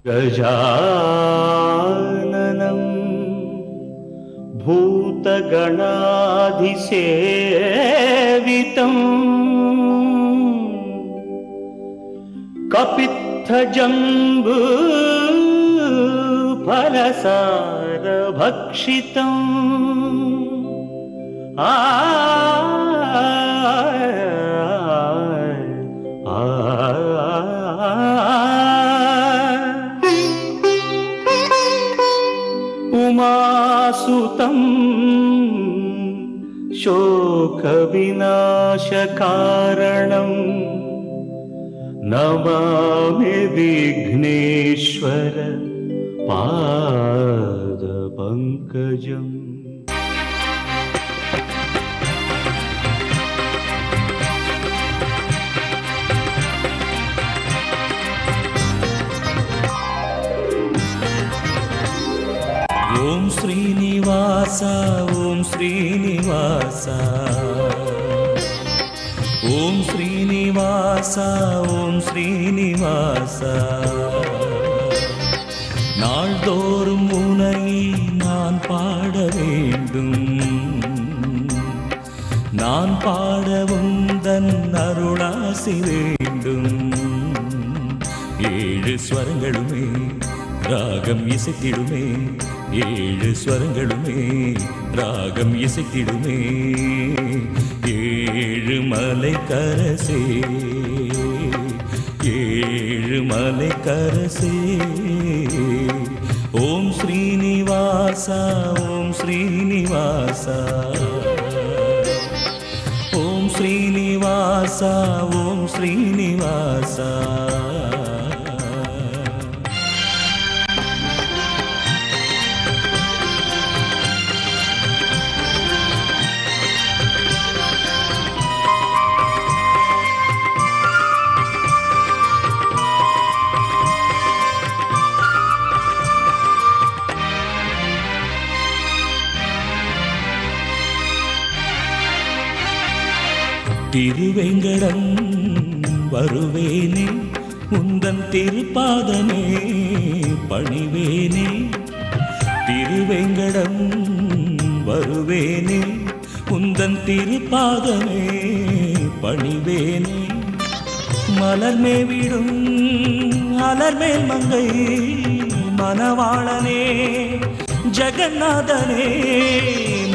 गजाननं भूतगणाधिसेवितं कपित्थजम्बू फलसारभक्षितम् उमासुतं शोकविनाशकारणं नमामि विघ्नेश्वर पादपङ्कजम्। ओम श्रीनिवास ओम श्रीनिवास ओम श्रीनिवास ओम श्रीनिवास நாள்தோறும் உனை நான் பாட வேண்டும் நான் பாட உந்தன் அருளாசி வேண்டும் ஏழு ஸ்வரங்களுமே ராகம் இசைத்திடுமே ஏழு ஸ்வரங்களுமே ராகம் இசைத்திடுமே ஏழு மலை கரசே ஏழு மலை கரசே ஓம் ஸ்ரீனிவாசா ஓம் ஸ்ரீனிவாசா ஓம் ஸ்ரீனிவாசா ஓம் ஸ்ரீனிவாசா திருவேங்கடம் வருவேனே உந்தன் திருப்பாதமே பணிவேனே திருவேங்கடம் வருவேனே உந்தன் திருப்பாதமே பணிவேனே மலர்மே விடும் அலர்மேல் மங்கை மணவாளனே ஜெகநாதனே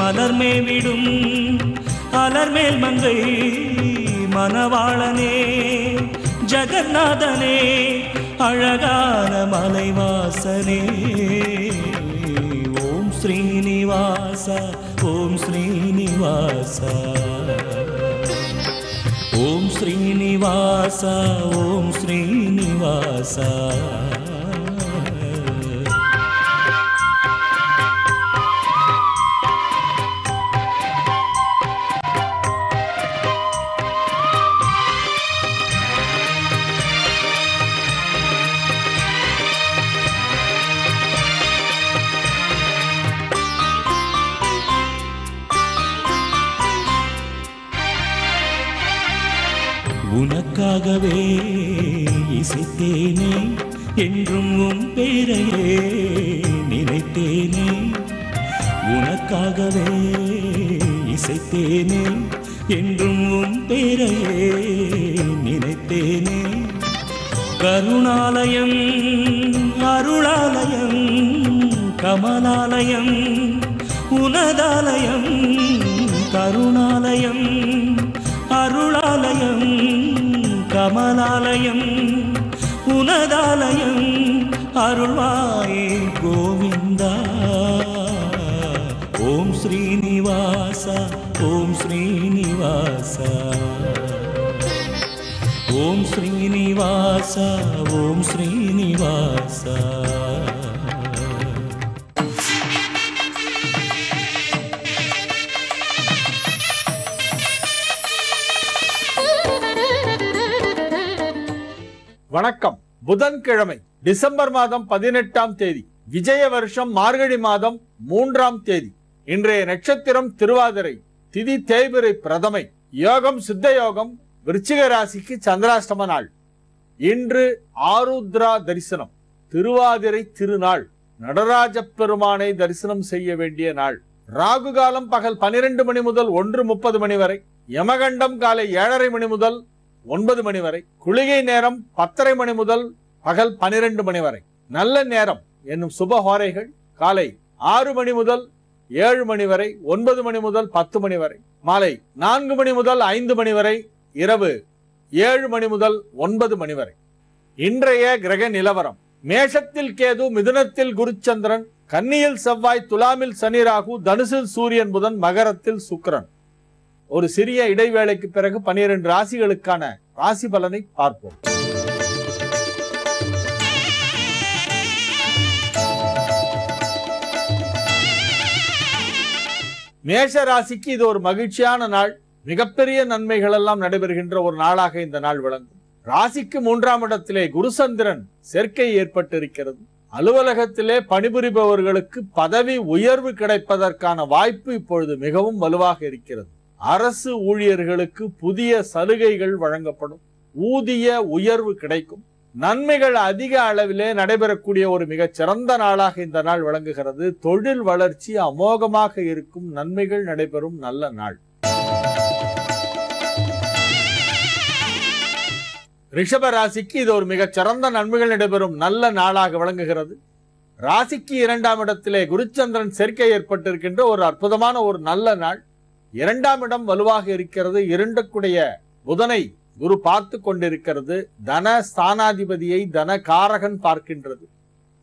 மலர்மே விடும் அலர்மேல் மங்கை மணவாளனே ஜெகநாதனே அழகான மலைவாசனே ஓம் ஸ்ரீனிவாச ஓம் ஸ்ரீனிவாச ஓம் ஸ்ரீனிவாச ஓம் ஸ்ரீனிவாச உனக்காகவே இசைத்தேனே என்றும் உன் பேரையே நினைத்தேனே உனக்காகவே இசைத்தேனே என்றும் உன் பேரையே நினைத்தேனே கருணாலயம் அருளாலயம் கமலாலயம் உனதாலயம் கருணாலயம் அருளாலயம் கமலாலயம் உனதாலயம் அருள்வாயே கோவிந்தா ஓம் ஸ்ரீனிவாச ஓம் ஸ்ரீனிவாச ஓம் ஸ்ரீனிவாச ஓம் ஸ்ரீனிவாச வணக்கம். புதன்கிழமை டிசம்பர் மாதம் 18ஆம் தேதி விஜய வருஷம் மார்கழி மாதம் 3ஆம் தேதி. இன்றைய நட்சத்திரம் திருவாதிரை, திதி தேய்பிறை பிரதமை, யோகம் சித்த யோகம், விருச்சிக ராசிக்கு சந்திராஷ்டம நாள். இன்று ஆருத்ரா தரிசனம். திருவாதிரை திருநாள். நடராஜ பெருமானை தரிசனம் செய்ய வேண்டிய நாள். ராகு காலம் பகல் 12 மணி முதல் 1:30 மணி வரை. யமகண்டம் காலை 7:30 மணி முதல் 9 மணி வரை. குளிகை நேரம் 10:30 மணி முதல் பகல் 12 மணி வரை. நல்ல நேரம் என்னும் சுபஹோரைகள் காலை 6 மணி முதல் 7 மணி வரை, 9 மணி முதல் 10 மணி வரை, மாலை 4 மணி முதல் 5 மணி வரை, இரவு 7 மணி முதல் 9 மணி வரை. இன்றைய கிரக நிலவரம்: மேஷத்தில் கேது, மிதுனத்தில் குருச்சந்திரன், கன்னியில் செவ்வாய், துலாமில் சனி ராகு, தனுசில் சூரியன் புதன், மகரத்தில் சுக்கிரன். ஒரு சிறிய இடைவேளைக்கு பிறகு 12 ராசிகளுக்கான ராசி பலனை பார்ப்போம். மேஷ ராசிக்கு இது ஒரு மகிழ்ச்சியான நாள். மிகப்பெரிய நன்மைகள் எல்லாம் நடைபெறுகின்ற ஒரு நாளாக இந்த நாள் விளங்கும். ராசிக்கு 3ஆம் இடத்திலே குருசந்திரன் சேர்க்கை ஏற்பட்டிருக்கிறது. அலுவலகத்திலே பணிபுரிபவர்களுக்கு பதவி உயர்வு கிடைப்பதற்கான வாய்ப்பு இப்பொழுது மிகவும் வலுவாக இருக்கிறது. அரசு ஊழியர்களுக்கு புதிய சலுகைகள் வழங்கப்படும். ஊதிய உயர்வு கிடைக்கும். நன்மைகள் அதிக அளவிலே நடைபெறக்கூடிய ஒரு மிகச் சிறந்த நாளாக இந்த நாள் விளங்குகிறது. தொழில் வளர்ச்சி அமோகமாக இருக்கும். நன்மைகள் நடைபெறும் நல்ல நாள். ரிஷப ராசிக்கு இது ஒரு மிகச் சிறந்த நன்மைகள் நடைபெறும் நல்ல நாளாக விளங்குகிறது. ராசிக்கு 2ஆம் இடத்திலே குருச்சந்திரன் சேர்க்கை ஏற்பட்டிருக்கின்ற ஒரு அற்புதமான ஒரு நல்ல நாள். 2ஆம் இடம் வலுவாக இருக்கிறது. 2க்குடைய புதனை குரு பார்த்து கொண்டிருக்கிறது. தன ஸ்தானாதிபதியை தன காரகன் பார்க்கின்றது.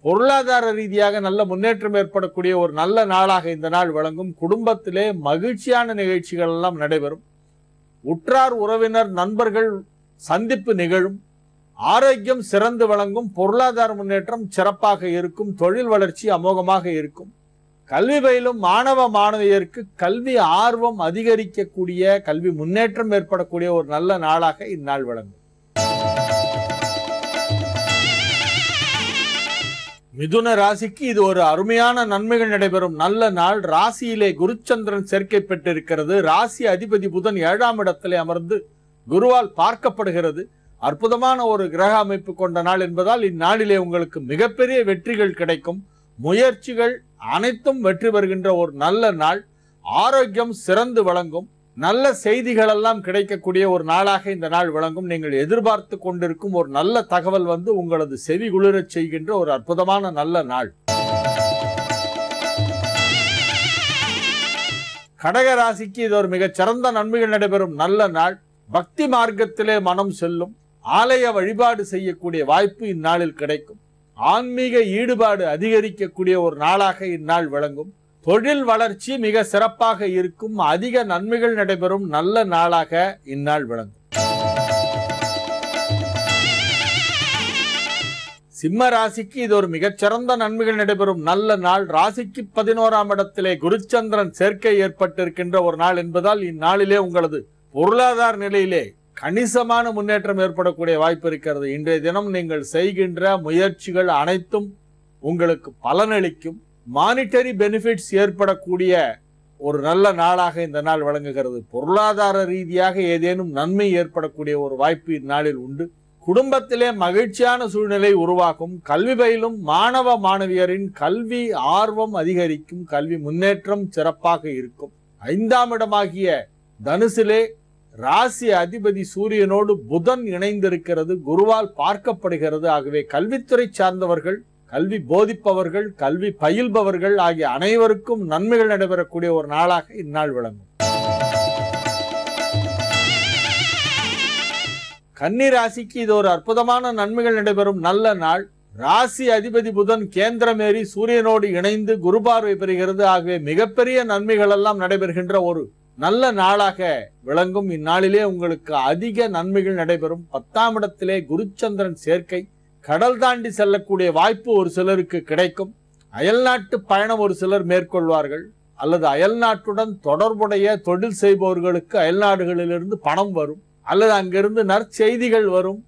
பொருளாதார ரீதியாக நல்ல முன்னேற்றம் ஏற்படக்கூடிய ஒரு நல்ல நாளாக இந்த நாள் விளங்கும். குடும்பத்திலே மகிழ்ச்சியான நிகழ்ச்சிகள் எல்லாம் நடைபெறும். உற்றார் உறவினர் நண்பர்கள் சந்திப்பு நிகழும். ஆரோக்கியம் சிறந்து விளங்கும். பொருளாதார முன்னேற்றம் சிறப்பாக இருக்கும். தொழில் வளர்ச்சி அமோகமாக இருக்கும். கல்வி பயிலும் மாணவ மாணவியருக்கு கல்வி ஆர்வம் அதிகரிக்கக்கூடிய, கல்வி முன்னேற்றம் ஏற்படக்கூடிய ஒரு நல்ல நாளாக இந்நாள் விளங்கும். மிதுன ராசிக்கு இது ஒரு அருமையான நன்மைகள் நடைபெறும் நல்ல நாள். ராசியிலே குருச்சந்திரன் சேர்க்கை பெற்றிருக்கிறது. ராசி அதிபதி புதன் 7ஆம் இடத்திலே அமர்ந்து குருவால் பார்க்கப்படுகிறது. அற்புதமான ஒரு கிரக அமைப்பு கொண்ட நாள் என்பதால் இந்நாளிலே உங்களுக்கு மிகப்பெரிய வெற்றிகள் கிடைக்கும். முயற்சிகள் அனைத்தும் வெற்றி பெறுகின்ற ஒரு நல்ல நாள். ஆரோக்கியம் சிறந்து விளங்கும். நல்ல செய்திகள் எல்லாம் கிடைக்கக்கூடிய ஒரு நாளாக இந்த நாள் விளங்கும். நீங்கள் எதிர்பார்த்து கொண்டிருக்கும் ஒரு நல்ல தகவல் வந்து உங்களது செவி குளிரச் செய்கின்ற ஒரு அற்புதமான நல்ல நாள். கடக ராசிக்கு இது ஒரு மிகச் சிறந்த நன்மைகள் நடைபெறும் நல்ல நாள். பக்தி மார்க்கத்திலே மனம் செல்லும். ஆலய வழிபாடு செய்யக்கூடிய வாய்ப்பு இந்நாளில் கிடைக்கும். ஆன்மீக ஈடுபாடு அதிகரிக்கக்கூடிய ஒரு நாளாக இந்நாள் விளங்கும். தொழில் வளர்ச்சி மிக சிறப்பாக இருக்கும். அதிக நன்மைகள் நடைபெறும் நல்ல நாளாக இந்நாள் விளங்கும். சிம்ம ராசிக்கு இது ஒரு மிகச்சிறந்த நன்மைகள் நடைபெறும் நல்ல நாள். ராசிக்கு 11ஆம் இடத்திலே குருச்சந்திரன் சேர்க்கை ஏற்பட்டிருக்கின்ற ஒரு நாள் என்பதால் இந்நாளிலே உங்களது பொருளாதார நிலையிலே கணிசமான முன்னேற்றம் ஏற்படக்கூடிய வாய்ப்பு இருக்கிறது. இன்றைய தினம் நீங்கள் செய்கின்ற முயற்சிகள் அனைத்தும் உங்களுக்கு பலனளிக்கும். மானிட்டரி பெனிஃபிட்ஸ் ஏற்படக்கூடிய ஒரு நல்ல நாளாக இந்த நாள் விளங்குகிறது. பொருளாதார ரீதியாக ஏதேனும் நன்மை ஏற்படக்கூடிய ஒரு வாய்ப்பு இந்நாளில் உண்டு. குடும்பத்திலே மகிழ்ச்சியான சூழ்நிலை உருவாகும். கல்வி பயிலும் மாணவ மாணவியரின் கல்வி ஆர்வம் அதிகரிக்கும். கல்வி முன்னேற்றம் சிறப்பாக இருக்கும். 5ஆம் இடமாகிய தனுசிலே ராசி அதிபதி சூரியனோடு புதன் இணைந்திருக்கிறது. குருவால் பார்க்கப்படுகிறது. ஆகவே கல்வித்துறை சார்ந்தவர்கள், கல்வி போதிப்பவர்கள், கல்வி பயில்பவர்கள் ஆகிய அனைவருக்கும் நன்மைகள் நடைபெறக்கூடிய ஒரு நாளாக இந்நாள் விளங்கும். கன்னி ராசிக்கு இது ஒரு அற்புதமான நன்மைகள் நடைபெறும் நல்ல நாள். ராசி அதிபதி புதன் கேந்திரமேறி சூரியனோடு இணைந்து குரு பார்வை பெறுகிறது. ஆகவே மிகப்பெரிய நன்மைகள் எல்லாம் நடைபெறுகின்ற ஒரு நல்ல நாளாக விளங்கும். இந்நாளிலே உங்களுக்கு அதிக நன்மைகள் நடைபெறும். 10ஆம் இடத்திலே குருச்சந்திரன் சேர்க்கை. கடல் தாண்டி செல்லக்கூடிய வாய்ப்பு ஒரு சிலருக்கு கிடைக்கும். அயல்நாட்டு பயணம் ஒரு சிலர் மேற்கொள்வார்கள். அல்லது அயல்நாட்டுடன் தொடர்புடைய தொழில் செய்பவர்களுக்கு அயல்நாடுகளிலிருந்து பணம் வரும். அல்லது அங்கிருந்து நற்செய்திகள் வரும்.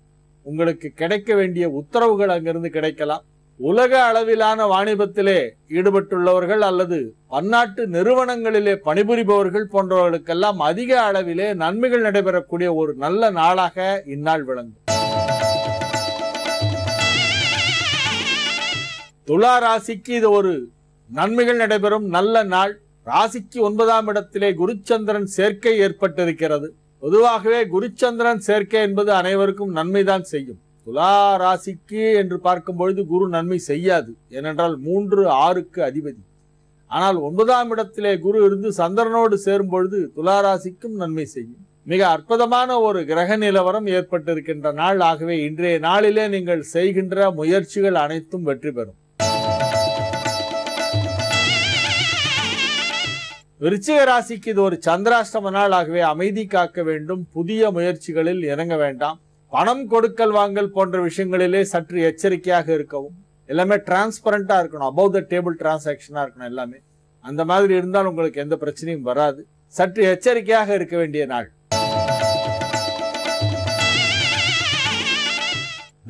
உங்களுக்கு கிடைக்க வேண்டிய உத்தரவுகள் அங்கிருந்து கிடைக்கலாம். உலக அளவிலான வாணிபத்திலே ஈடுபட்டுள்ளவர்கள் அல்லது பன்னாட்டு நிறுவனங்களிலே பணிபுரிபவர்கள் போன்றவர்களுக்கெல்லாம் அதிக அளவிலே நன்மைகள் நடைபெறக்கூடிய ஒரு நல்ல நாளாக இந்நாள் விளங்கும். துலா ராசிக்கு இது ஒரு நன்மைகள் நடைபெறும் நல்ல நாள். ராசிக்கு 9ஆம் இடத்திலே குருச்சந்திரன் சேர்க்கை ஏற்பட்டிருக்கிறது. பொதுவாகவே குருச்சந்திரன் சேர்க்கை என்பது அனைவருக்கும் நன்மைதான் செய்யும். துலா ராசிக்கு என்று பார்க்கும் பொழுது குரு நன்மை செய்யாது, ஏனென்றால் 3, 6க்கு அதிபதி. ஆனால் 9ஆம் இடத்திலே குரு இருந்து சந்திரனோடு சேரும் பொழுது துலா ராசிக்கும் நன்மை செய்யும். மிக அற்புதமான ஒரு கிரக நிலவரம் ஏற்பட்டிருக்கின்ற நாள். ஆகவே இன்றைய நாளிலே நீங்கள் செய்கின்ற முயற்சிகள் அனைத்தும் வெற்றி பெறும். விருச்சிக ராசிக்கு இது ஒரு சந்திராஷ்டம நாள். ஆகவே அமைதி காக்க வேண்டும். புதிய முயற்சிகளில் இறங்க வேண்டாம். பணம் கொடுக்கல் வாங்கல் போன்ற விஷயங்களிலே சற்று எச்சரிக்கையாக இருக்கவும். எல்லாமே டிரான்ஸ்பரண்டா இருக்கணும். அபவ் த டேபிள் டிரான்சாக்சனா இருக்கணும். எல்லாமே அந்த மாதிரி இருந்தால் உங்களுக்கு எந்த பிரச்சனையும் வராது. சற்று எச்சரிக்கையாக இருக்க வேண்டிய நாள்.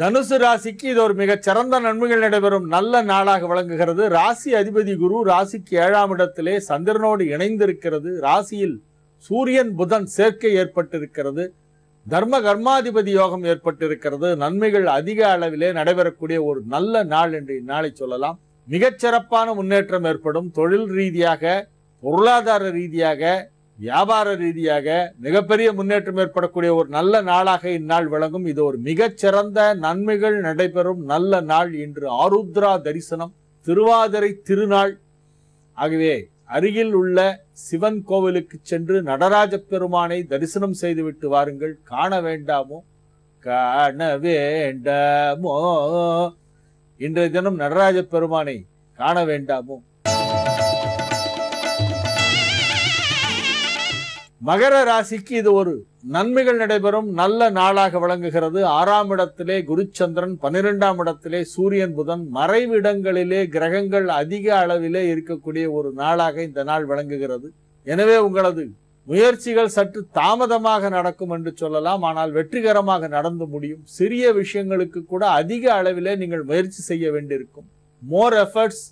தனுசு ராசிக்கு இது ஒரு மிகச் சிறந்த நன்மைகள் நடைபெறும் நல்ல நாளாக விளங்குகிறது. ராசி அதிபதி குரு ராசிக்கு 7ஆம் இடத்திலே சந்திரனோடு இணைந்திருக்கிறது. ராசியில் சூரியன் புதன் சேர்க்கை ஏற்பட்டிருக்கிறது. தர்ம கர்மாதிபதி யோகம் ஏற்பட்டிருக்கிறது. நன்மைகள் அதிக அளவிலே நடைபெறக்கூடிய ஒரு நல்ல நாள் என்று இந்நாளை சொல்லலாம். மிகச்சிறப்பான முன்னேற்றம் ஏற்படும். தொழில் ரீதியாக, பொருளாதார ரீதியாக, வியாபார ரீதியாக மிகப்பெரிய முன்னேற்றம் ஏற்படக்கூடிய ஒரு நல்ல நாளாக இந்நாள் விளங்கும். இது ஒரு மிகச்சிறந்த நன்மைகள் நடைபெறும் நல்ல நாள். இன்று ஆருத்ரா தரிசனம், திருவாதிரை திருநாள். ஆகவே அருகில் உள்ள சிவன் கோவிலுக்கு சென்று நடராஜ பெருமானை தரிசனம் செய்துவிட்டு வாருங்கள். காண வேண்டாமோ? காண வேண்டாமோ? இன்றைய தினம் நடராஜ பெருமானை காண வேண்டாமோ? மகர ராசிக்கு இது ஒரு நன்மைகள் நடைபெறும் நல்ல நாளாக விளங்குகிறது. 6ஆம் இடத்திலே குருச்சந்திரன், 12ஆம் இடத்திலே சூரியன் புதன், மறைவிடங்களிலே கிரகங்கள் அதிக அளவிலே இருக்கக்கூடிய ஒரு நாளாக இந்த நாள் விளங்குகிறது. எனவே உங்களது முயற்சிகள் சற்று தாமதமாக நடக்கும் என்று சொல்லலாம். ஆனால் வெற்றிகரமாக நடந்து முடியும். சிறிய விஷயங்களுக்கு கூட அதிக அளவிலே நீங்கள் முயற்சி செய்ய வேண்டியிருக்கும். மோர் எஃபர்ட்ஸ்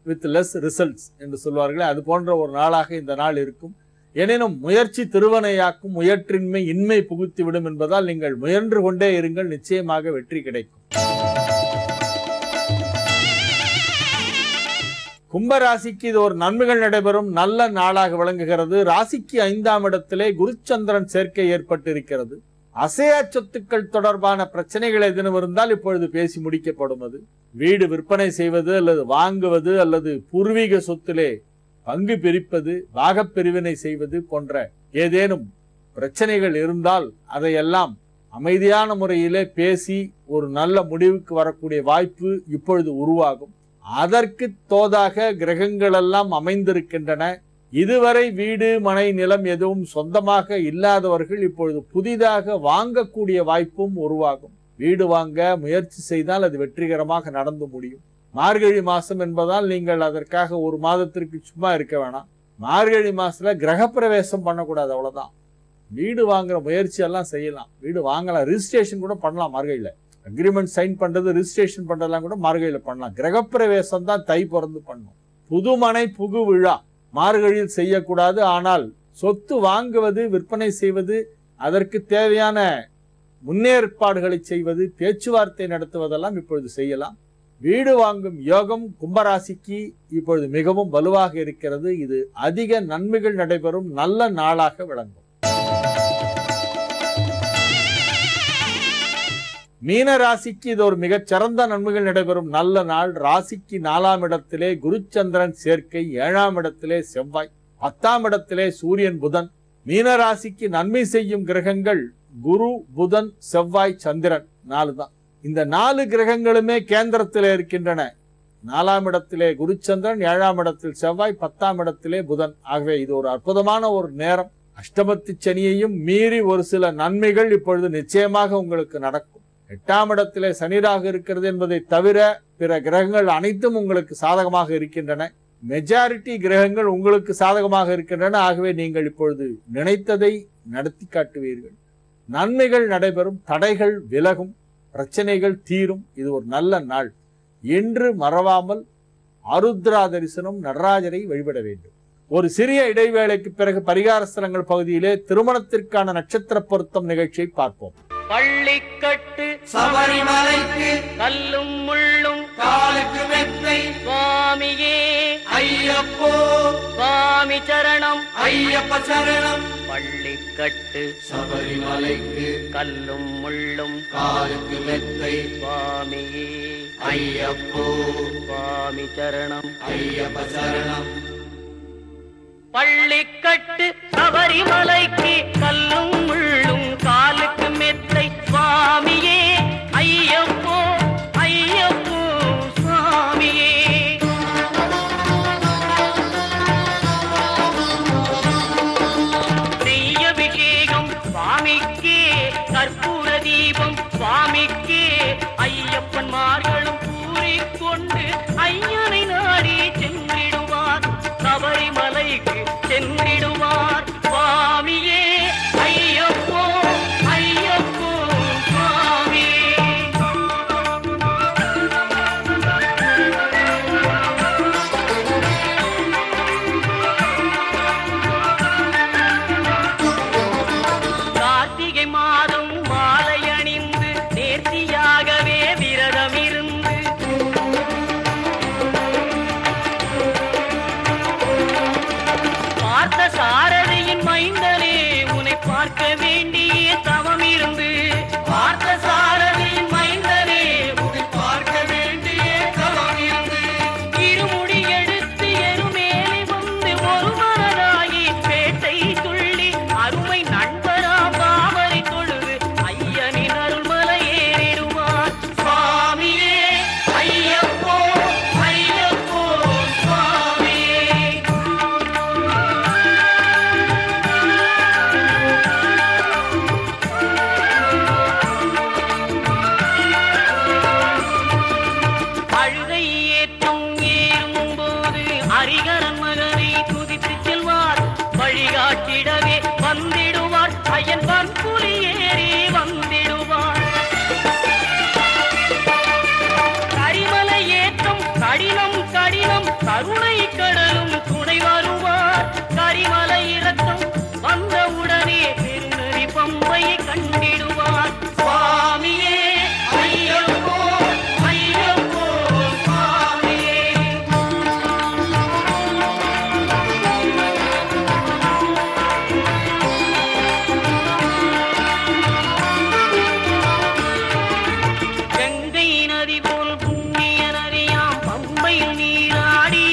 வித் லெஸ் ரிசல்ட்ஸ் என்று சொல்வார்களே, அது போன்ற ஒரு நாளாக இந்த நாள் இருக்கும். எனினும் முயற்சி திருவனையாக்கும், முயற்றின்மை இன்மை புகுத்திவிடும் என்பதால் நீங்கள் முயன்று கொண்டே இருங்கள். நிச்சயமாக வெற்றி கிடைக்கும். கும்பராசிக்கு இது ஒரு நன்மைகள் நடைபெறும் நல்ல நாளாக விளங்குகிறது. ராசிக்கு 5ஆம் இடத்திலே குருச்சந்திரன் சேர்க்கை ஏற்பட்டிருக்கிறது. அசையா சொத்துக்கள் தொடர்பான பிரச்சனைகள் எதுவும் இருந்தால் இப்பொழுது பேசி முடிக்கப்படும். அது வீடு விற்பனை செய்வது அல்லது வாங்குவது அல்லது பூர்வீக சொத்திலே பங்கு பிரிப்பது, பாகப் பிரிவினை செய்வது போன்ற ஏதேனும் பிரச்சனைகள் இருந்தால் அதையெல்லாம் அமைதியான முறையிலே பேசி ஒரு நல்ல முடிவுக்கு வரக்கூடிய வாய்ப்பு இப்பொழுது உருவாகும். அதற்கு தோதாக கிரகங்கள் எல்லாம் அமைந்திருக்கின்றன. இதுவரை வீடு மனை நிலம் எதுவும் சொந்தமாக இல்லாதவர்கள் இப்பொழுது புதிதாக வாங்கக்கூடிய வாய்ப்பும் உருவாகும். வீடு வாங்க முயற்சி செய்தால் அது வெற்றிகரமாக நடந்து முடியும். மார்கழி மாசம் என்பதால் நீங்கள் அதற்காக ஒரு மாதத்திற்கு சும்மா இருக்க வேணாம். மார்கழி மாசத்துல கிரகப்பிரவேசம் பண்ணக்கூடாது, அவ்வளவுதான். வீடு வாங்குற முயற்சி எல்லாம் செய்யலாம். வீடு வாங்கலாம், ரிஜிஸ்ட்ரேஷன் கூட பண்ணலாம். மார்கழியில அக்ரிமெண்ட் சைன் பண்றது, ரிஜிஸ்ட்ரேஷன் பண்றதெல்லாம் கூட மார்கழியில பண்ணலாம். கிரகப்பிரவேசம் தான் தை பிறந்து பண்ணும். புதுமனை புகு விழா மார்கழியில் செய்யக்கூடாது. ஆனால் சொத்து வாங்குவது, விற்பனை செய்வது, அதற்கு தேவையான முன்னேற்பாடுகளை செய்வது, பேச்சுவார்த்தை நடத்துவதெல்லாம் இப்பொழுது செய்யலாம். வீடு வாங்கும் யோகம் கும்பராசிக்கு இப்பொழுது மிகவும் வலுவாக இருக்கிறது. இது அதிக நன்மைகள் நடைபெறும் நல்ல நாளாக விளங்கும். மீன ராசிக்கு இது ஒரு மிகச் சிறந்த நன்மைகள் நடைபெறும் நல்ல நாள். ராசிக்கு 4ஆம் இடத்திலே குருச்சந்திரன் சேர்க்கை, 7ஆம் இடத்திலே செவ்வாய், 10ஆம் இடத்திலே சூரியன் புதன். மீன ராசிக்கு நன்மை செய்யும் கிரகங்கள் குரு, புதன், செவ்வாய், சந்திரன் 4 தான். இந்த 4 கிரகங்களுமே கேந்திரத்தில் இருக்கின்றன. 4ஆம் இடத்திலே குருச்சந்திரன், 7ஆம் இடத்தில் செவ்வாய், 10ஆம் இடத்திலே புதன். ஆகவே இது ஒரு அற்புதமான ஒரு நேரம். அஷ்டமத்து சனியையும் மீறி ஒரு சில நன்மைகள் இப்பொழுது நிச்சயமாக உங்களுக்கு நடக்கும். 8ஆம் இடத்திலே சனிராக இருக்கிறது என்பதை தவிர பிற கிரகங்கள் அனைத்தும் உங்களுக்கு சாதகமாக இருக்கின்றன. மெஜாரிட்டி கிரகங்கள் உங்களுக்கு சாதகமாக இருக்கின்றன. ஆகவே நீங்கள் இப்பொழுது நினைத்ததை நடத்தி காட்டுவீர்கள். நன்மைகள் நடைபெறும், தடைகள் விலகும், பிரச்சனைகள் தீரும். இது ஒரு நல்ல நாள். என்று மறவாமல் ஆருத்ரா தரிசனம், நடராஜரை வழிபட வேண்டும். ஒரு சிறிய இடைவேளைக்கு பிறகு பரிகார ஸ்தலங்கள் பகுதியிலே திருமணத்திற்கான நட்சத்திர பொருத்தம் நிகழ்ச்சியை பார்ப்போம். பள்ளிக்கட்டு சபரிமலைக்கு கல்லும் முள்ளும் காலுக்கு மெத்தை சுவாமியே ஐயப்போ சுவாமி சரணம் ஐயப்ப சரணம் பள்ளிக்கட்டு சபரிமலைக்கு கல்லும் முள்ளும் காலுக்கு மெத்தை சுவாமியே ஐயப்போ சுவாமி சரணம் ஐயப்ப சரணம் பள்ளிக்கட்டு சபரிமலைக்கு கல்லும் முள்ளும் காலுக்கு மெத்தை சுவாமியே ஐயப்போ ஐயப்போ சுவாமியே நெய்யபிஷேகம் சுவாமிக்கே கற்பூர தீபம் சுவாமிக்கே ஐயப்பன்மார்களும் கூறிக்கொண்டு ஐயனை நாடி சென்றிடுவார் சபரிமலைக்கு சென்றிடுவார் சுவாமியே ஐயப்போ ஐயப்போ சுவாமியே கார்த்திகை மாதம் மாலை அணிந்து நேர்த்தியாகவே விரதம் இருந்து பார்த்த சாரதியின் மைந்தனே உன்னை பார்க்க வேண்டிய தவம் இருந்து பார்த்த சாரதியின் மைந்தனே உன்னை பார்க்க வேண்டிய தவம் இருந்து இருமுடி எடுத்து எருமேலி வந்து ஒரு மனதாகி பேட்டை துள்ளி அருமை நண்பரா பாவரை தொழுது ஐயனின் அருள்மலை ஏறிடுவார் சுவாமியே ஐயப்போ ஐயப்போ சுவாமியே அழுகை ஏற்றம் ஏறும்போது ஹரிகரன் மகனை துதித்து செல்வார் வழிகாட்டிடவே வந்திடுவார் ஐயன் பன்புலி ஏறி வந்திடுவார் கரிமலை ஏற்றம் கடினம் கடினம் கருணை கடலும் துணை வருவார் கரிமலை இறக்கம் வந்தவுடனே பெருநெறி பம்பையை கண்டிடுவார் சுவாமியே ஐயப்போ ஐயப்போ சுவாமியே கங்கை நதி போல் புண்ணிய நதியாம் பம்பையில் நீராடி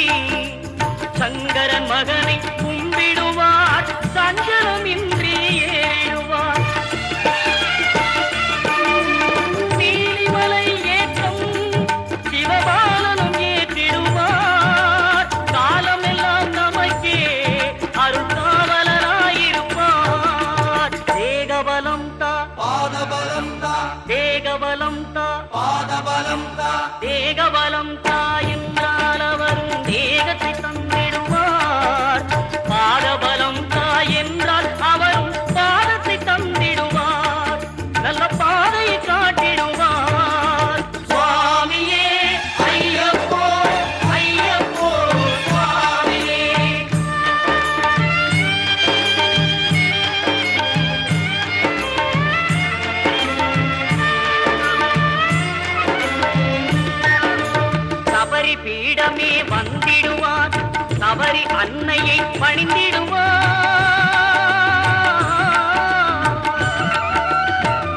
சங்கரன் மகனை கும்பிடுவார் சஞ்சலமின்றி ஏறுவார் நீலிமலை ஏற்றம் சிவபாலனும் ஏற்றிடுவார் காலமெல்லாம் நமக்கே அருள்காவலராயிருப்பார் தேகபலம் தா பாதபலம் தா தேகபலம் தா பாதபலம் தா தேகபலம் தாயென்றால் அவரும் தேகத்தை தந்திடுவார் பாதபலம் தாயென்றால் அவரும் பாதத்தை தந்திடுவார் நல்ல பாதையை காட்டிடுவார் சுவாமியே ஐயப்போ ஐயப்போ சுவாமியே சபரி பீடமே வந்திடுவார் சபரி அன்னையை பணிந்திடுவார்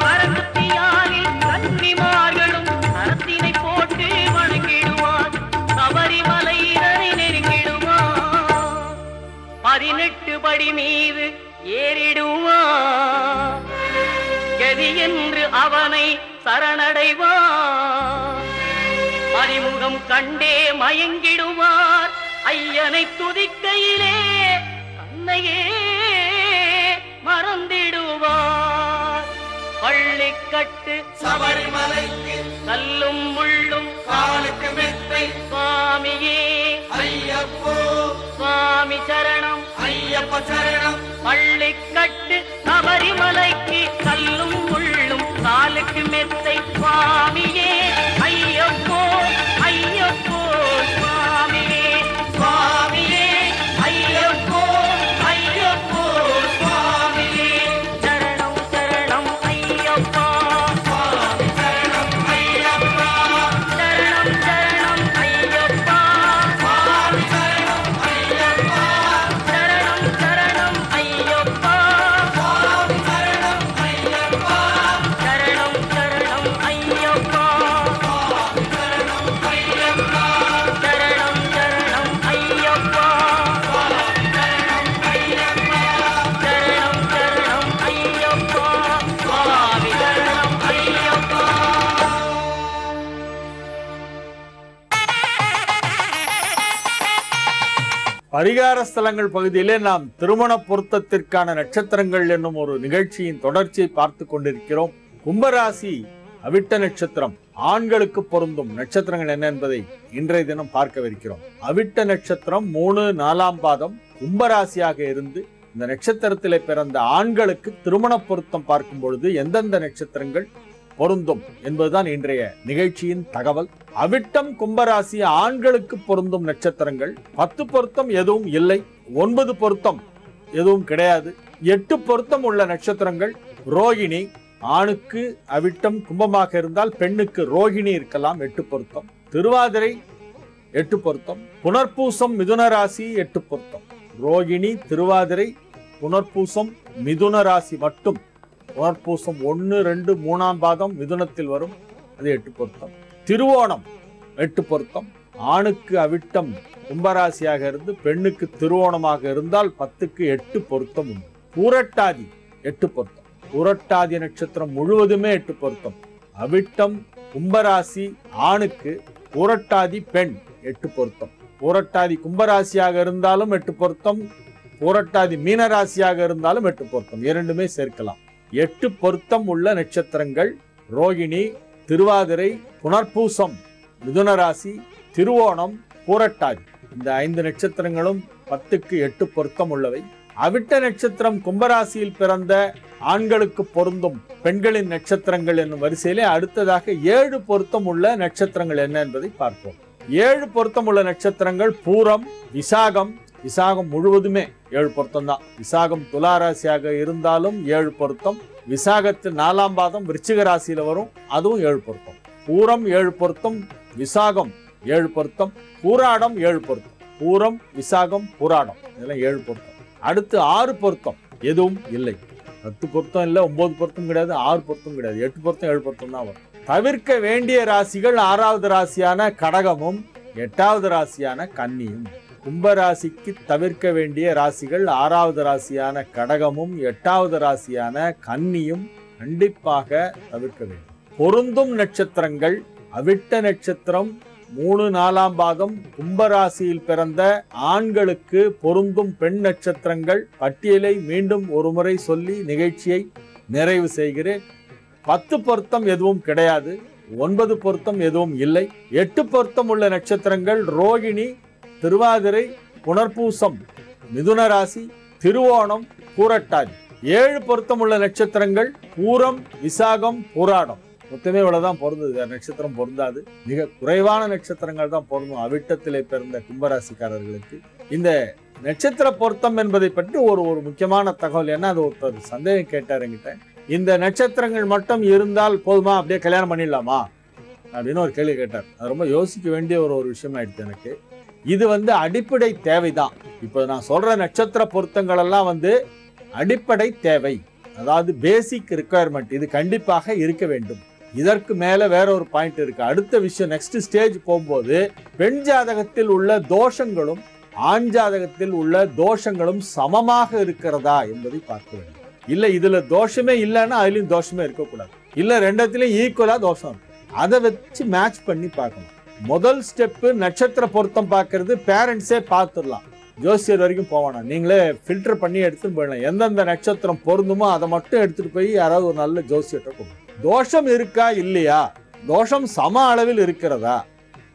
பரமத்தியாரில் கன்னிமார்களும் கரத்தினை போட்டு வணங்கிடுவார் சபரிமலையினரை நெருங்கிடுவார் 18 படி மீது ஏறிடுவார் கதி என்று அவனை சரணடைவார் அறிமுகம் கண்டே மயங்கிடுவார் ஐயனை துதிக்கையிலே தன்னையே மறந்திடுவார் பள்ளிக்கட்டு சபரிமலைக்கு கல்லும் முள்ளும் காலுக்கு மெத்தை சுவாமியே ஐயப்போ சுவாமி சரணம் ஐயப்ப சரணம் பள்ளிக்கட்டு சபரிமலைக்கு கல்லும் முள்ளும் காலுக்கு மெத்தை சுவாமியே ஐயப்போ ஐயப்போ சுவாமியே சுவாமியே ஐயப்போ ஐயப்போ சுவாமியே சரணம் சரணம் ஐயப்பா சுவாமி சரணம் ஐயப்பா சரணம் சரணம் பரிகார ஸ்தலங்கள் பகுதியிலே நாம் திருமண பொருத்தத்திற்கான நட்சத்திரங்கள் என்னும் ஒரு நிகழ்ச்சியின் தொடர்ச்சியை பார்த்து கொண்டிருக்கிறோம். கும்பராசி அவிட்ட நட்சத்திரம் ஆண்களுக்கு பொருந்தும் நட்சத்திரங்கள் என்ன என்பதை இன்றைய தினம் பார்க்கவிருக்கிறோம். அவிட்ட நட்சத்திரம் 3, 4ஆம் பாதம் கும்பராசியாக இருந்து இந்த நட்சத்திரத்திலே பிறந்த ஆண்களுக்கு திருமண பொருத்தம் பார்க்கும் பொழுது எந்தெந்த நட்சத்திரங்கள் பொருந்தும் என்பதுதான் இன்றைய நிகழ்ச்சியின் தகவல். அவிட்டம் கும்பராசி ஆண்களுக்கு பொருந்தும் நட்சத்திரங்கள் 10 பொருத்தம் எதுவும் இல்லை, 9 பொருத்தம் எதுவும் கிடையாது. 8 பொருத்தம் உள்ள நட்சத்திரங்கள் ரோகிணி, ஆணுக்கு அவிட்டம் கும்பமாக இருந்தால் பெண்ணுக்கு ரோகிணி இருக்கலாம், 8 பொருத்தம். திருவாதிரை 8 பொருத்தம். புனர்பூசம் மிதுன ராசி 8 பொருத்தம். ரோகிணி, திருவாதிரை, புனர்பூசம் மிதுன ராசி மட்டும். புனர்பூசம் 1, 2, 3ஆம் பாதம் மிதுனத்தில் வரும், அது 8 பொருத்தம். திருவோணம் 8 பொருத்தம். ஆணுக்கு அவிட்டம் கும்பராசியாக இருந்து பெண்ணுக்கு திருவோணமாக இருந்தால் 10க்கு 8 பொருத்தம் உண்டு. பூரட்டாதி 8 பொருத்தம். பூரட்டாதி நட்சத்திரம் முழுவதுமே 8 பொருத்தம். அவிட்டம் கும்பராசி ஆணுக்கு, பூரட்டாதி பெண் 8 பொருத்தம். பூரட்டாதி கும்பராசியாக இருந்தாலும் 8 பொருத்தம், பூரட்டாதி மீனராசியாக இருந்தாலும் 8 பொருத்தம், இரண்டுமே சேர்க்கலாம். 8 பொருத்தம் உள்ள நட்சத்திரங்கள் ரோகிணி, திருவாதிரை, புனர்பூசம் மிதுன ராசி, திருவோணம், பூரட்டாதி. இந்த 5 நட்சத்திரங்களும் 10க்கு 8 பொருத்தம் உள்ளவை. அவிட்ட நட்சத்திரம் கும்பராசியில் பிறந்த ஆண்களுக்கு பொருந்தும் பெண்களின் நட்சத்திரங்கள் என்னும் வரிசையிலே அடுத்ததாக 7 பொருத்தம் உள்ள நட்சத்திரங்கள் என்ன என்பதை பார்ப்போம். 7 பொருத்தம் உள்ள நட்சத்திரங்கள் பூரம், விசாகம். விசாகம் முழுவதுமே 7 பொருத்தம் தான். விசாகம் துலாராசியாக இருந்தாலும் 7 பொருத்தம். விசாகத்தில் 4ஆம் பாதம் விருச்சிக ராசியில வரும், அதுவும் 7 பொருத்தம். பூரம் 7 பொருத்தம், விசாகம் 7 பொருத்தம், பூராடம் 7 பொருத்தம். பூரம், விசாகம், பூராடம் இதெல்லாம் 7 பொருத்தம். அடுத்து 6 பொருத்தம் எதுவும் இல்லை. 10 பொருத்தம் இல்லை, 9 பொருத்தம் கிடையாது, 6 பொருத்தம் கிடையாது, 8 பொருத்தம் 7 பொருத்தம் தான் வரும். தவிர்க்க வேண்டிய ராசிகள் 6வது ராசியான கடகமும் 8வது ராசியான கன்னியும். கும்பராசிக்கு தவிர்க்க வேண்டிய ராசிகள் 6வது ராசியான கடகமும் 8வது ராசியான கன்னியும் கண்டிப்பாக தவிர்க்க வேண்டும். பொருந்தும் நட்சத்திரங்கள் அவிட்ட நட்சத்திரம் 3, 4ஆம் பாதம் கும்பராசியில் பிறந்த ஆண்களுக்கு பொருந்தும் பெண் நட்சத்திரங்கள் பட்டியலை மீண்டும் ஒருமுறை சொல்லி நிகழ்ச்சியை நிறைவு செய்கிறேன். 10 பொருத்தம் எதுவும் கிடையாது, 9 பொருத்தம் எதுவும் இல்லை. 8 பொருத்தம் உள்ள நட்சத்திரங்கள் ரோகிணி, திருவாதிரை, புனர்பூசம் மிதுன ராசி, திருவோணம், பூரட்டாதி. 7 பொருத்தம் உள்ள நட்சத்திரங்கள் பூரம், விசாகம், பூராடம். மொத்தமே இவ்வளவுதான் பொருந்தது, நட்சத்திரம் பொருந்தாது. மிக குறைவான நட்சத்திரங்கள் தான் பொருந்தும் அவிட்டத்திலே பிறந்த கும்பராசிக்காரர்களுக்கு. இந்த நட்சத்திர பொருத்தம் என்பதை பற்றி ஒரு முக்கியமான தகவல் என்ன, அது ஒருத்தர் சந்தேகம் கேட்டார் என்கிட்ட. இந்த நட்சத்திரங்கள் மட்டும் இருந்தால் போதுமா, அப்படியே கல்யாணம் பண்ணிடலாமா அப்படின்னு ஒரு கேள்வி கேட்டார். அது ரொம்ப யோசிக்க வேண்டிய ஒரு விஷயம் ஆயிடுச்சு எனக்கு. இது அடிப்படை தேவைதான். இப்போ நான் சொல்ற நட்சத்திர பொருத்தங்கள் எல்லாம் அடிப்படை தேவை, அதாவது பேசிக் ரிக்குவயர்மெண்ட். இது கண்டிப்பாக இருக்க வேண்டும். இதற்கு மேல வேற ஒரு பாயிண்ட் இருக்கு. அடுத்த விஷயம், நெக்ஸ்ட் ஸ்டேஜ் போகும்போது பெண் ஜாதகத்தில் உள்ள தோஷங்களும் ஆண் ஜாதகத்தில் உள்ள தோஷங்களும் சமமாக இருக்கிறதா என்பதை பார்க்க வேண்டும். இல்ல இதுல தோஷமே இல்லைன்னா அதுலயும் தோஷமே இருக்கக்கூடாது. இல்ல ரெண்டத்திலயும் ஈக்குவலா தோஷம் இருக்கு, அதை வச்சு மேட்ச் பண்ணி பார்க்கணும். முதல் ஸ்டெப் நட்சத்திர பொருத்தம் பார்க்கறது. பேரண்ட்ஸே பார்த்துடலாம், ஜோசியர் வரைக்கும் போவானா, நீங்களே ஃபில்டர் பண்ணி எடுத்துட்டு போயிடலாம். எந்தெந்த நட்சத்திரம் பொருந்துமோ அதை மட்டும் எடுத்துட்டு போய் யாராவது ஒரு நல்ல ஜோசியர்கிட்ட கொடுக்கணும். தோஷம் இருக்கா இல்லையா, தோஷம் சம அளவில் இருக்கிறதா,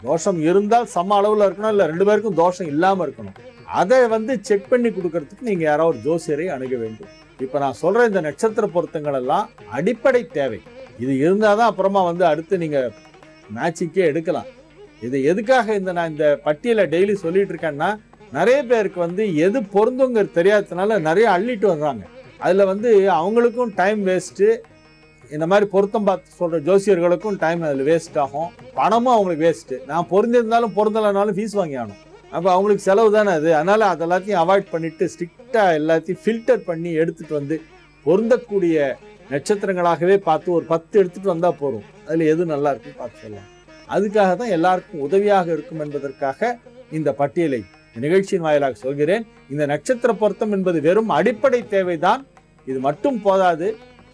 தோஷம் இருந்தால் சம அளவுல இருக்கணும், இல்ல 2 பேருக்கும் தோஷம் இல்லாம இருக்கணும். அதை செக் பண்ணி கொடுக்கறதுக்கு நீங்க யாராவது ஒரு ஜோசியரை அணுக வேண்டும். இப்ப நான் சொல்ற இந்த நட்சத்திர பொருத்தங்கள் எல்லாம் அடிப்படை தேவை. இது இருந்தாதான் அப்புறமா அடுத்து நீங்க மேட்சிங்கே எடுக்கலாம். இது எதுக்காக நான் இந்த பட்டியலை டெய்லி சொல்லிட்டு இருக்கேன்னா, நிறைய பேருக்கு எது பொருந்துங்கிறது தெரியாததுனால நிறைய அள்ளிட்டு வர்றாங்க. அதுல அவங்களுக்கும் டைம் வேஸ்ட்டு, இந்த மாதிரி பொருத்தம் பார்த்து சொல்ற ஜோசியர்களுக்கும் டைம் அதில் வேஸ்ட் ஆகும், பணமும் அவங்களுக்கு வேஸ்ட்டு. நான் பொருந்திருந்தாலும் பொருந்தலைனாலும் ஃபீஸ் வாங்கி ஆகணும். அப்போ அவங்களுக்கு செலவு தானே அது. அதனால அதெல்லாத்தையும் அவாய்ட் பண்ணிட்டு ஸ்ட்ரிக்டா எல்லாத்தையும் ஃபில்டர் பண்ணி எடுத்துட்டு பொருந்தக்கூடிய நட்சத்திரங்களாகவே பார்த்து ஒரு 10 எடுத்துட்டு வந்தா போதும். அதுல எது நல்லா இருக்குன்னு பார்த்து சொல்லலாம். அதுக்காக தான் எல்லாருக்கும் உதவியாக இருக்கும் என்பதற்காக இந்த பட்டியலை நிகழ்ச்சியின் வாயிலாக சொல்கிறேன். இந்த நட்சத்திர பொருத்தம் என்பது வெறும் அடிப்படை தேவைதான், இது மட்டும் போதாது.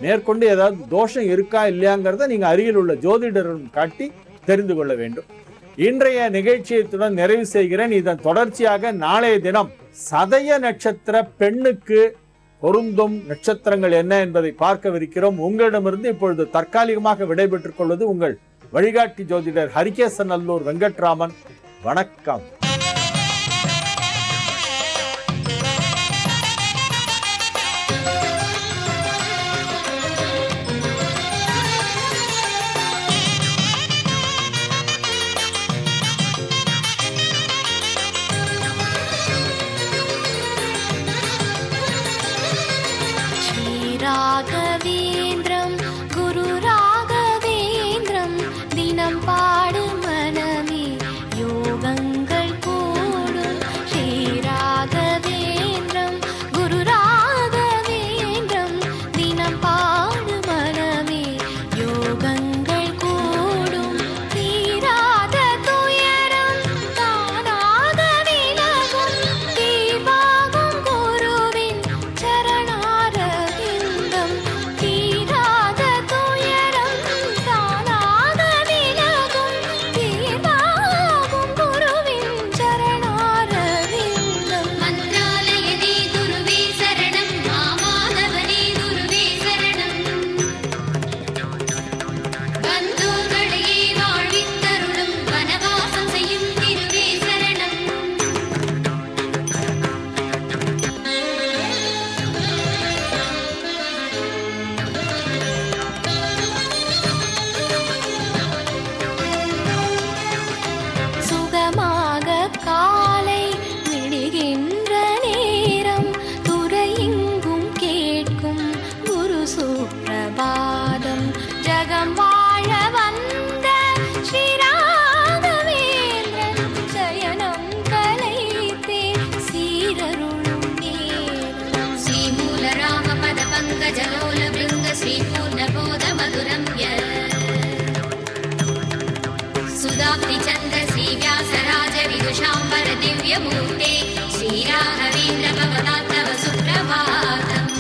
மேற்கொண்டு ஏதாவது தோஷம் இருக்கா இல்லையாங்கிறத நீங்க அருகில் உள்ள ஜோதிடரும் காட்டி தெரிந்து கொள்ள வேண்டும். இன்றைய நிகழ்ச்சியத்துடன் நிறைவு செய்கிறேன். இதன் தொடர்ச்சியாக நாளைய தினம் சதய நட்சத்திர பெண்ணுக்கு பொருந்தும் நட்சத்திரங்கள் என்ன என்பதை பார்க்கவிருக்கிறோம். உங்களிடமிருந்து இப்பொழுது தற்காலிகமாக விடைபெற்றுக் கொள்வது உங்கள் வழிகாட்டி ஜோதிடர் ஹரிகேசன் நல்லூர் வெங்கட்ராமன். வணக்கம். ராகவேந்திரம் குரு ராகவேந்திரம் தினம் பாடு மனமே யோகங்கள் கூடும். ஸ்ரீ ராகவேந்திரம் குரு ராகவேந்திரம் தினம் பாடு மனமே யோகங்கள் கூடும். தீராத துயரம் தானாக விலகும். தீர்வாகும் குருவின் சரணார सुधाप्तिचन्द्र श्रीव्यासराज विदुषाम्बर दिव्यमूर्ते श्रीराघवेन्द्र भवतात्तव सुप्रभातम्.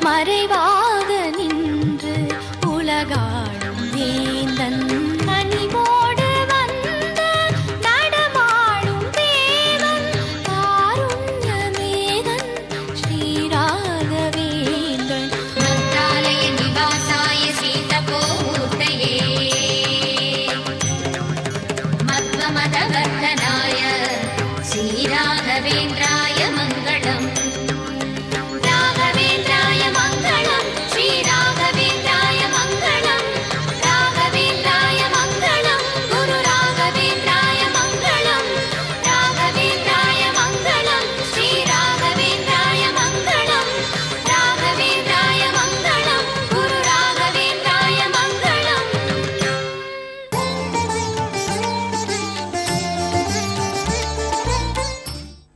மறைவாக நின்று உலகாளும் வேந்தன் கனிவோடு வந்த நடமாடும் தேவன் காருண்ய மேகன் ஸ்ரீராகவேந்திரன். மந்திராலய நிவாசாய ஸ்ரீதபோமூர்த்தயே மத்வமதவர்தனாய ஸ்ரீராகவேந்திராய மங்களம்.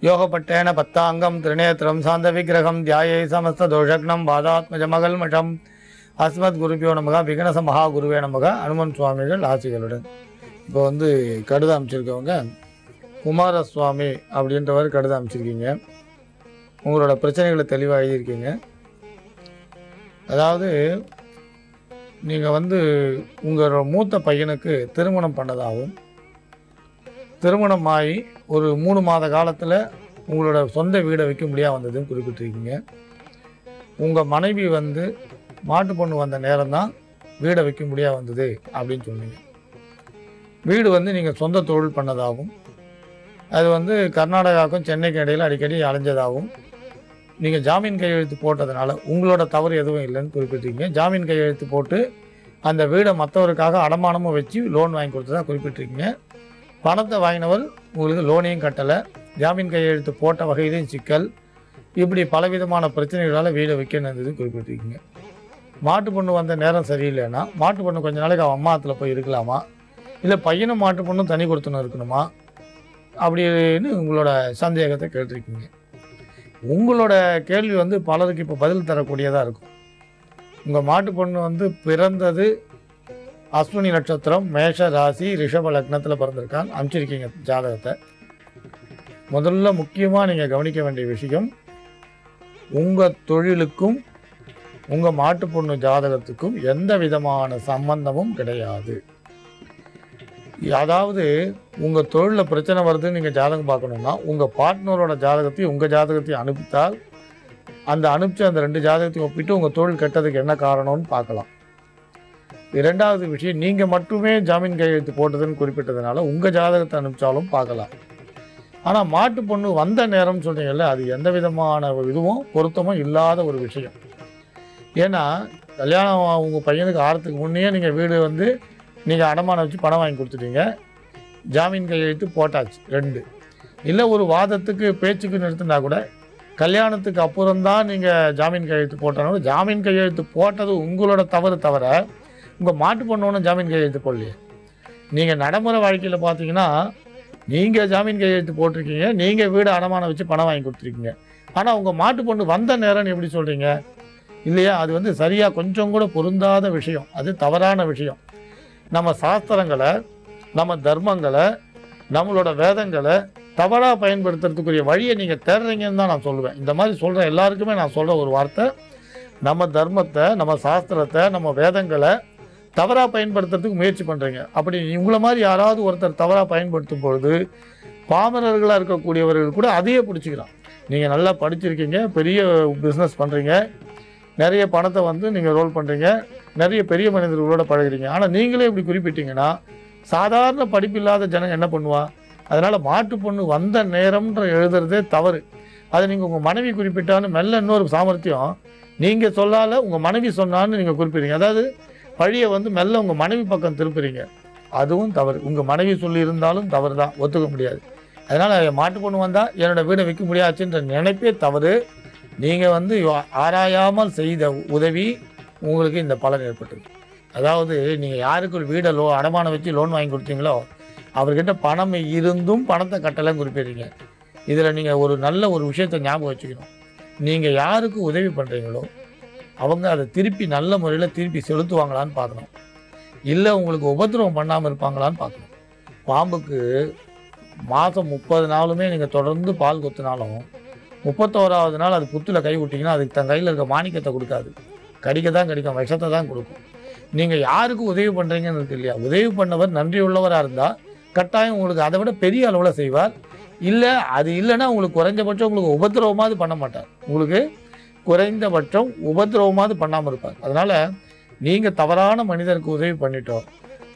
யோகப்பட்டேன பத்தாங்கம் திரிநேத்திரம் சாந்த விக்கிரகம் தியாயை சமஸ்த தோஷக்னம் பாதாத்மஜமகல்மஷம் அஸ்மத் குருபியோ நமக விகனச மகா குருவே நமக அனுமன் சுவாமிகள் ஆசிகளுடன். இப்போ கடிதம் அமைச்சிருக்கவங்க குமாரசுவாமி அப்படின்றவர் கடிதம் அமைச்சிருக்கீங்க. உங்களோட பிரச்சனைகளை தெளிவாக எழுதியிருக்கீங்க. அதாவது நீங்கள் உங்களோட மூத்த பையனுக்கு திருமணம் பண்ணதாகவும் திருமணம் ஆகி ஒரு 3 மாத காலத்தில் உங்களோட சொந்த வீடை வைக்க முடியாது வந்ததுன்னு குறிப்பிட்டிருக்கீங்க. உங்கள் மனைவி மாட்டு பொண்ணு வந்த நேரம் தான் வீடை வைக்க முடியாது வந்தது அப்படின்னு சொன்னீங்க. வீடு நீங்கள் சொந்த தொழில் பண்ணதாகவும் அது கர்நாடகாவுக்கும் சென்னைக்கும் இடையில் அடிக்கடி அலைஞ்சதாகவும் நீங்கள் ஜாமீன் கையெழுத்து போட்டதுனால உங்களோட தவறு எதுவும் இல்லைன்னு குறிப்பிட்டிருக்கீங்க. ஜாமீன் கையெழுத்து போட்டு அந்த வீடை மற்றவருக்காக அடமானமும் வச்சு லோன் வாங்கி கொடுத்ததாக குறிப்பிட்டிருக்கீங்க. பணத்தை வாங்கினவர் உங்களுக்கு லோனையும் கட்டலை, ஜாமீன் கையெழுத்து போட்ட வகையிலையும் சிக்கல், இப்படி பலவிதமான பிரச்சனைகளால் வீடை வைக்கணுன்றது குறிப்பிட்டிருக்கீங்க. மாட்டு பொண்ணு வந்த நேரம் சரியில்லைன்னா மாட்டு பொண்ணு கொஞ்ச நாளைக்கு அவன் அம்மாத்தில் போய் இருக்கலாமா, இல்லை பையனும் மாட்டு பொண்ணும் தனி கொடுத்துன்னு இருக்கணுமா அப்படின்னு உங்களோட சந்தேகத்தை கேட்டிருக்கீங்க. உங்களோட கேள்வி பலருக்கு இப்போ பதில் தரக்கூடியதாக இருக்கும். உங்கள் மாட்டு பொண்ணு வந்து பிறந்தது அஸ்வினி நட்சத்திரம், மேஷ ராசி, ரிஷப லக்னத்தில் பிறந்திருக்கான். அனுப்பிச்சிருக்கீங்க ஜாதகத்தை. முதல்ல முக்கியமாக நீங்கள் கவனிக்க வேண்டிய விஷயம், உங்கள் தொழிலுக்கும் உங்கள் மாட்டு பொண்ணு ஜாதகத்துக்கும் எந்த விதமான சம்பந்தமும் கிடையாது. அதாவது உங்கள் தொழிலில் பிரச்சனை வருதுன்னு நீங்கள் ஜாதகம் பார்க்கணுன்னா உங்கள் பார்ட்னரோட ஜாதகத்தையும் உங்கள் ஜாதகத்தையும் அனுப்பித்தால் அந்த அனுப்பிச்சு அந்த 2 ஜாதகத்தையும் ஒப்பிட்டு உங்கள் தொழில் கெட்டதுக்கு என்ன காரணம்னு பார்க்கலாம். இரண்டாவது விஷயம், நீங்கள் மட்டுமே ஜாமீன் கையெழுத்து போட்டதுன்னு குறிப்பிட்டதுனால உங்கள் ஜாதகத்தை அனுப்பிச்சாலும் பார்க்கலாம். ஆனால் மாட்டு பொண்ணு வந்த நேரம்னு சொல்கிறீங்கல்ல, அது எந்த விதமான இதுவும் பொருத்தமும் இல்லாத ஒரு விஷயம். ஏன்னா கல்யாணம் உங்கள் பையனுக்கு ஆகிறதுக்கு முன்னே நீங்கள் வீடு வந்து நீங்கள் அடமானம் வச்சு பணம் வாங்கி கொடுத்துட்டீங்க, ஜாமீன் கையெழுத்து போட்டாச்சு 2. இல்லை ஒரு வாதத்துக்கு பேச்சுக்கு நிறுத்தினா கூட கல்யாணத்துக்கு அப்புறம்தான் நீங்கள் ஜாமீன் கையெழுத்து போட்டாலும் ஜாமீன் கையெழுத்து போட்டது உங்களோட தவிர உங்கள் மாட்டு பொண்ணு ஒன்றும் ஜாமீன் கையெழுத்து போடலையே. நீங்கள் நடைமுறை வாழ்க்கையில் பார்த்தீங்கன்னா நீங்கள் ஜாமீன் கையெழுத்து போட்டிருக்கீங்க, நீங்கள் வீடு அடமானம் வச்சு பணம் வாங்கி கொடுத்துருக்கீங்க. ஆனால் உங்கள் மாட்டு பொண்ணு வந்த நேரம்னு எப்படி சொல்கிறீங்க இல்லையா? அது வந்து சரியாக கொஞ்சம் கூட பொருந்தாத விஷயம், அது தவறான விஷயம். நம்ம சாஸ்திரங்களை, நம்ம தர்மங்களை, நம்மளோட வேதங்களை தவறாக பயன்படுத்துறதுக்குரிய வழியை நீங்கள் தேடுறீங்கன்னு தான் நான் சொல்லுவேன். இந்த மாதிரி சொல்கிற எல்லாருக்குமே நான் சொல்கிற ஒரு வார்த்தை, நம்ம தர்மத்தை, நம்ம சாஸ்திரத்தை, நம்ம வேதங்களை தவறாக பயன்படுத்துறதுக்கு முயற்சி பண்ணுறீங்க. அப்படி உங்களை மாதிரி யாராவது ஒருத்தர் தவறாக பயன்படுத்தும் பொழுது பாமரர்களாக இருக்கக்கூடியவர்கள் கூட அதையே பிடிச்சிக்கிறான். நீங்கள் நல்லா படிச்சிருக்கீங்க, பெரிய பிஸ்னஸ் பண்ணுறீங்க, நிறைய பணத்தை வந்து நீங்கள் ரோல் பண்ணுறீங்க, நிறைய பெரிய மனிதர்களோட பழகிறீங்க. ஆனால் நீங்களே இப்படி குறிப்பிட்டீங்கன்னா சாதாரண படிப்பில்லாத ஜனங்க என்ன பண்ணுவா? அதனால் மாட்டு பொண்ணு வந்த நேரம்ன்ற எழுதுறதே தவறு. அதை நீங்கள் உங்கள் மனைவி குறிப்பிட்டான்னு மெல்ல இன்னொரு சாமர்த்தியம், நீங்கள் சொல்லால உங்கள் மனைவி சொன்னான்னு நீங்கள் குறிப்பிடுறீங்க. அதாவது பழியை வந்து மெல்ல உங்கள் மனைவி பக்கம் திருப்புறீங்க, அதுவும் தவறு. உங்கள் மனைவி சொல்லியிருந்தாலும் தவறு தான், ஒத்துக்க முடியாது. அதனால் மாட்டு பொண்ணு வந்தால் என்னோடய வீடை விற்க முடியாச்சுன்ற நினைப்பே தவறு. நீங்கள் வந்து ஆராயாமல் செய்த உதவி உங்களுக்கு இந்த பலன் ஏற்பட்டது. அதாவது நீங்கள் யாருக்கு ஒரு வீடை அடமானம் வச்சு லோன் வாங்கி கொடுத்தீங்களோ அவர்கிட்ட பணம் இருந்தும் பணத்தை கட்டலைன்னு குறிப்பிடுறீங்க. இதில் நீங்கள் ஒரு நல்ல ஒரு விஷயத்தை ஞாபகம் வச்சுக்கணும். நீங்கள் யாருக்கு உதவி பண்ணுறீங்களோ அவங்க அதை திருப்பி நல்ல முறையில் திருப்பி செலுத்துவாங்களான்னு பார்க்கணும், இல்லை உங்களுக்கு உபத்திரவம் பண்ணாமல் இருப்பாங்களான்னு பார்க்கணும். பாம்புக்கு மாதம் 30 நாளுமே நீங்கள் தொடர்ந்து பால் கொத்தினாலும் 31வது நாள் அது புத்தில் கை விட்டிங்கன்னா அதுக்கு தன் கையில் இருக்க மாணிக்கத்தை கொடுக்காது, கடிக்க தான் கடிக்கும், விஷத்தை தான் கொடுக்கும். நீங்கள் யாருக்கு உதவி பண்ணுறீங்கன்னு இருக்கு இல்லையா, உதவி பண்ணவர் நன்றி உள்ளவராக இருந்தால் கட்டாயம் உங்களுக்கு அதை விட பெரிய அளவில் செய்வார். இல்லை அது இல்லைன்னா உங்களுக்கு குறைஞ்சபட்சம் உங்களுக்கு உபத்திரவமாவது பண்ண மாட்டார், உங்களுக்கு குறைந்தபட்சம் உபத்திரவமாவது பண்ணாமல் இருப்பார். அதனால் நீங்கள் தவறான மனிதருக்கு உதவி பண்ணிட்டோம்,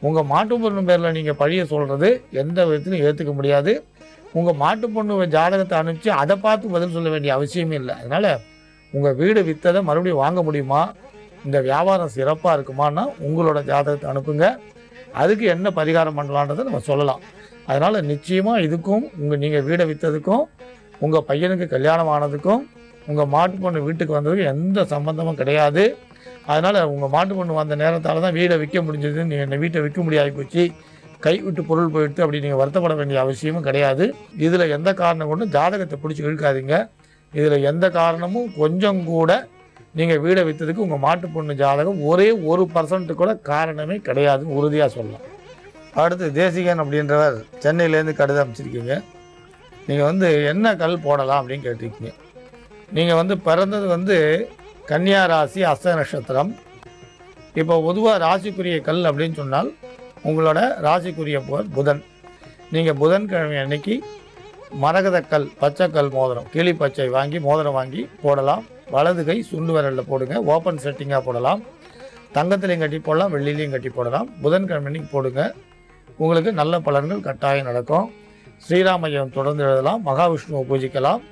உங்கள் மாட்டு பொண்ணு பேரில் நீங்கள் பழிய சொல்கிறது எந்த விதத்திலும் ஏற்றுக்க முடியாது. உங்கள் மாட்டு பொண்ணு ஜாதகத்தை அனுப்பிச்சு அதை பார்த்து பதில் சொல்ல வேண்டிய அவசியமே இல்லை. அதனால் உங்கள் வீடு விற்றதை மறுபடியும் வாங்க முடியுமா, இந்த வியாபாரம் சிறப்பாக இருக்குமான்னா உங்களோட ஜாதகத்தை அனுப்புங்க, அதுக்கு என்ன பரிகாரம் பண்ணலான்றதை நம்ம சொல்லலாம். அதனால் நிச்சயமாக இதுக்கும் நீங்கள் வீடை விற்றதுக்கும் உங்கள் பையனுக்கு கல்யாணம் ஆனதுக்கும் உங்கள் மாட்டு பொண்ணு வீட்டுக்கு வந்ததுக்கும் எந்த சம்பந்தமும் கிடையாது. அதனால் உங்கள் மாட்டு பொண்ணு வந்த நேரத்தால் தான் வீடை விற்க முடிஞ்சது, நீங்கள் இந்த வீட்டை விற்க முடியாது போச்சு, கை விட்டு பொருள் போயிட்டு அப்படி நீங்கள் வருத்தப்பட வேண்டிய அவசியமும் கிடையாது. இதில் எந்த காரணம் கொண்டும் ஜாதகத்தை பிடிச்சி இழுக்காதீங்க. இதில் எந்த காரணமும் கொஞ்சம் கூட நீங்கள் வீடை விற்றதுக்கு உங்கள் மாட்டு பொண்ணு ஜாதகம் ஒரே 1% கூட காரணமே கிடையாதுன்னு உறுதியாக சொல்லலாம். அடுத்து தேசிகன் அப்படின்றவர் சென்னையிலேருந்து கடிதம் அமைச்சிருக்கீங்க. நீங்கள் வந்து என்ன கல் போடலாம் அப்படின்னு கேட்டிருக்கீங்க. நீங்கள் வந்து பிறந்தது கன்னியா ராசி, அஸ்த நட்சத்திரம். இப்போ பொதுவாக ராசிக்குரிய கல் அப்படின்னு சொன்னால் உங்களோட ராசிக்குரிய புதன். நீங்கள் புதன்கிழமை அன்னைக்கு மரகதக்கல், பச்சைக்கல் மோதிரம், கிளி பச்சை வாங்கி மோதிரம் வாங்கி போடலாம். வலது கை சுண்டு விரலில் போடுங்க, ஓப்பன் செட்டிங்காக போடலாம். தங்கத்திலையும் கட்டி போடலாம், வெள்ளிலையும் கட்டி போடலாம். புதன்கிழமை அன்னைக்கு போடுங்க, உங்களுக்கு நல்ல பலன்கள் கட்டாயம் நடக்கும். ஸ்ரீராமஜெயம் தொடர்ந்து எழுதலாம், மகாவிஷ்ணுவை பூஜிக்கலாம்.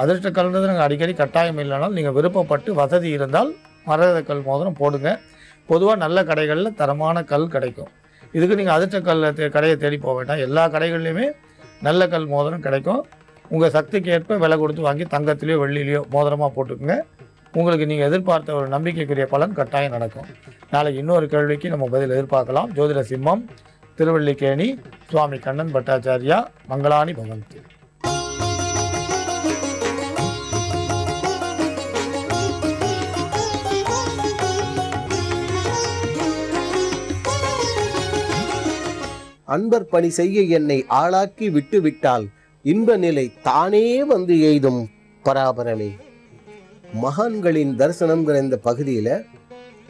அதிர்ஷ்ட கல்ன்றது நாங்கள் அடிக்கடி கட்டாயம் இல்லைனாலும் நீங்கள் விருப்பப்பட்டு வசதி இருந்தால் மரகதக்கல் மோதிரம் போடுங்க. பொதுவாக நல்ல கடைகளில் தரமான கல் கிடைக்கும். இதுக்கு நீங்கள் அதிர்ஷ்ட கல் கடையை தேடி போக வேண்டாம், எல்லா கடைகள்லையுமே நல்ல கல் மோதிரம் கிடைக்கும். உங்கள் சக்திக்கு ஏற்ப விலை கொடுத்து வாங்கி தங்கத்திலையோ வெள்ளிலையோ மோதிரமாக போட்டுக்குங்க. உங்களுக்கு நீங்கள் எதிர்பார்த்த ஒரு நம்பிக்கைக்குரிய பலன் கட்டாயம் நடக்கும். நாளைக்கு இன்னொரு கேள்விக்கு நம்ம பதில் எதிர்பார்க்கலாம். ஜோதிட சிம்மம், திருவல்லிக்கேணி, சுவாமி கண்ணன் பட்டாச்சாரியா, மங்களானி பவந்தி. அன்பர் பணி செய்ய என்னை ஆளாக்கி விட்டு விட்டால் இன்ப நிலை தானே வந்து எய்தும் பராபரமே. மகான்களின் தரிசனம்ங்கிற இந்த பகுதியில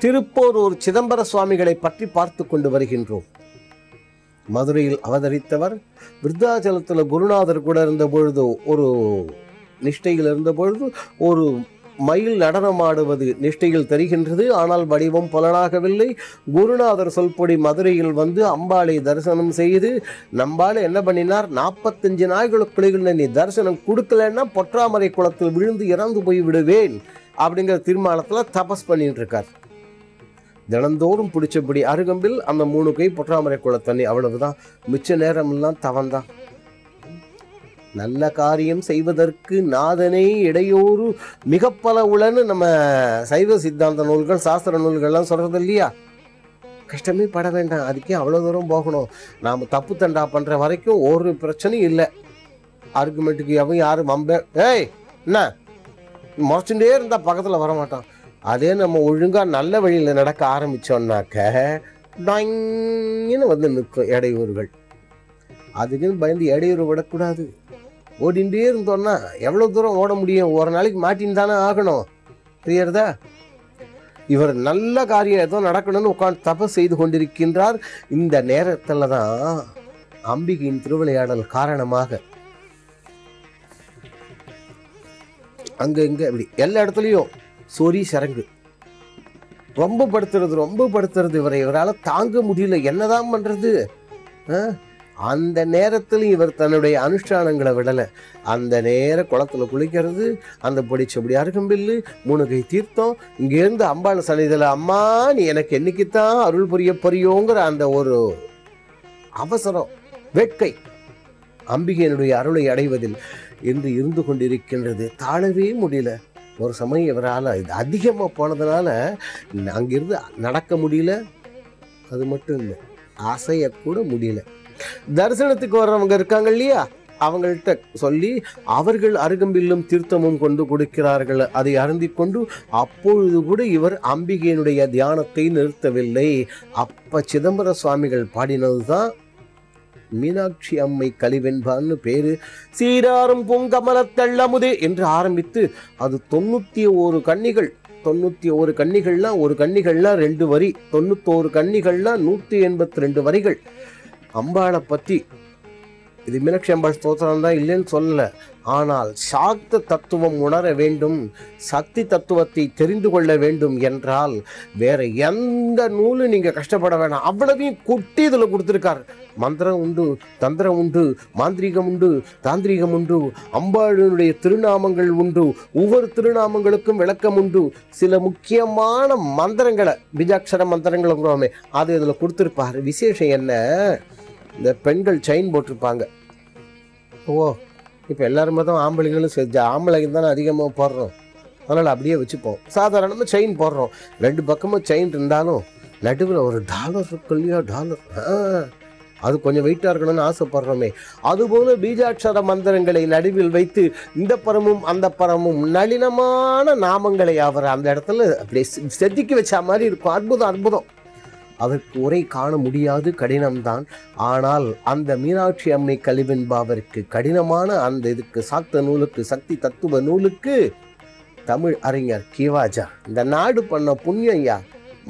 திருப்போரூர் சிதம்பர சுவாமிகளை பற்றி பார்த்து கொண்டு வருகின்றோம். மதுரையில் அவதரித்தவர். விருத்தாச்சலத்துல குருநாதர் கூட இருந்த பொழுது, ஒரு நிஷ்டையில் இருந்த பொழுது ஒரு மயில் நடனமாடுவது நிஷ்டையில் தெரிகின்றது. ஆனால் வடிவம் புலனாகவில்லை. குருநாதர் சொல்படி மதுரையில் வந்து அம்பாளை தரிசனம் செய்து நம்பால என்ன பண்ணினார், 45 நாய்களுக்குள்ள நீ தரிசனம் கொடுக்கலன்னா பொற்றாமரை குளத்தில் விழுந்து இறந்து போய் விடுவேன் அப்படிங்கிற தீர்மானத்துல தபஸ் பண்ணிட்டு இருக்கார். தினந்தோறும் பிடிச்சபடி அருகம்பில் அந்த 3 கை பொற்றாமரை குள தண்ணி, அவ்வளவுதான். மிச்ச நேரம் எல்லாம் தவந்தான். நல்ல காரியம் செய்வதற்கு நாதனை இடையூறு மிக பல உளன்னு நம்ம சைவ சித்தாந்த நூல்கள் சாஸ்திர நூல்கள்லாம் சொல்றது இல்லையா? கஷ்டமே பட வேண்டாம், அதுக்கே அவ்வளவு தூரம் போகணும். நாம தப்பு தண்டா பண்ற வரைக்கும் ஒரு பிரச்சனையும் இல்லை. ஆர்குமெண்ட்டுக்கு எவன் யாரும் ஏய் என்ன முறைச்சுட்டே இருந்தா பக்கத்துல வரமாட்டான். அதே நம்ம ஒழுங்கா நல்ல வழியில நடக்க ஆரம்பிச்சோம்னாக்க வந்து நிற்கும் இடையூறுகள். அதுக்குன்னு பயந்து இடையூறு விடக்கூடாது. ஓடிண்டே இருந்தோம்னா எவ்வளவு தூரம் ஓட முடியும்? ஒரு நாளைக்கு மாட்டின்னு தானே ஆகணும். புரியுறதா? இவர் நல்ல காரியம் ஏதோ நடக்கணும்னு உட்காந்து தபஸ் செய்து கொண்டிருக்கின்றார். இந்த நேரத்துல தான் அம்பிகையின் திருவிளையாடல் காரணமாக அங்க இங்க இப்படி எல்லா இடத்துலயும் சொறி சரங்கு ரொம்ப படுத்துறது இவரால் தாங்க முடியல. என்னதான் பண்றது? அந்த நேரத்தில் இவர் தன்னுடைய அனுஷ்டானங்களை விடல. அந்த நேர குளத்துல குளிக்கிறது, அந்த பொடிச்சபடி அருகம்பில்லு, 3 கை தீர்த்தம், இங்க இருந்து அம்பாள் சன்னிதில அம்மா நீ எனக்கு என்னைக்குத்தான் அருள் புரிய புரியோங்கிற அந்த ஒரு அவசரம், வேட்கை அம்பிகையினுடைய அருளை அடைவதில் என்று இருந்து கொண்டிருக்கின்றது. தாழவே முடியல. ஒரு சமயம் இவரால் இது அதிகமா போனதுனால அங்கிருந்து நடக்க முடியல. அது மட்டும் இல்லை, அசையக்கூட முடியல. தரிசனத்துக்கு வர்றவங்க இருக்காங்க இல்லையா, அவங்கள்ட்ட சொல்லி அவர்கள் அருகம்பில்லும் தீர்த்தமும் கொண்டு கொடுக்கிறார்கள். அதை அருந்தி கொண்டு அப்பொழுது கூட இவர் அம்பிகையினுடைய தியானத்தை நிறுத்தவில்லை. அப்ப சிதம்பர சுவாமிகள் பாடினதுதான் மீனாட்சி அம்மை கலிவென்பான்னு பேரு. சீராரும் பொங்கமல தெள்ளமுதே என்று ஆரம்பித்து அது 91 கன்னிகள். 91 கன்னிகள்னா ஒரு கன்னிகள்னா 2 வரி, 91 கன்னிகள்னா 182 வரிகள். அம்பாளை பத்தி இது மீனாட்சி அம்பாள் ஸ்தோத்திரம் தான், இல்லைன்னு சொல்லல. ஆனால் சாக்த தத்துவம் உணர வேண்டும், சக்தி தத்துவத்தை தெரிந்து கொள்ள வேண்டும் என்றால் வேற எந்த நூலும் நீங்க கஷ்டப்பட வேணாம். அவ்வளவையும் கொட்டி இதுல கொடுத்திருக்கார். மந்திரம் உண்டு, தந்திரம் உண்டு, மாந்திரீகம் உண்டு, தாந்திரீகம் உண்டு, அம்பாளுடைய திருநாமங்கள் உண்டு, ஒவ்வொரு திருநாமங்களுக்கும் விளக்கம் உண்டு. சில முக்கியமான மந்திரங்களை, பீஜாட்சர மந்திரங்களை அது இதுல கொடுத்திருப்பாரு. விசேஷம் என்ன, இந்த பெண்கள் செயின் போட்டிருப்பாங்க. ஓ இப்போ எல்லாருமே தான் ஆம்பளைங்களும் ஆம்பளைங்க தானே அதிகமாக போடுறோம், அதனால் அப்படியே வச்சுப்போம். சாதாரணமாக செயின் போடுறோம், 2 பக்கமும் செயின் இருந்தாலும் நடுவில் ஒரு டாலர் இருக்கு இல்லையா, டாலர் அது கொஞ்சம் வெயிட்டாக இருக்கணும்னு ஆசைப்படுறோமே. அதுபோல பீஜாட்சர மந்திரங்களை நடுவில் வைத்து இந்த பரமும் அந்த பரமும் நளினமான நாமங்களை அவர் அந்த இடத்துல அப்படியே செதுக்கி வச்ச மாதிரி இருக்கும். அற்புதம், அற்புதம். அதற்கு உரை காண முடியாது, கடினம்தான். ஆனால் அந்த மீனாட்சி அம்மை கலிவென்பாவிற்கு கடினமான அந்த இதுக்கு சாக்த நூலுக்கு, சக்தி தத்துவ நூலுக்கு தமிழ் அறிஞர் கீவாஜா இந்த நாடு பண்ண புண்ணியம் யா.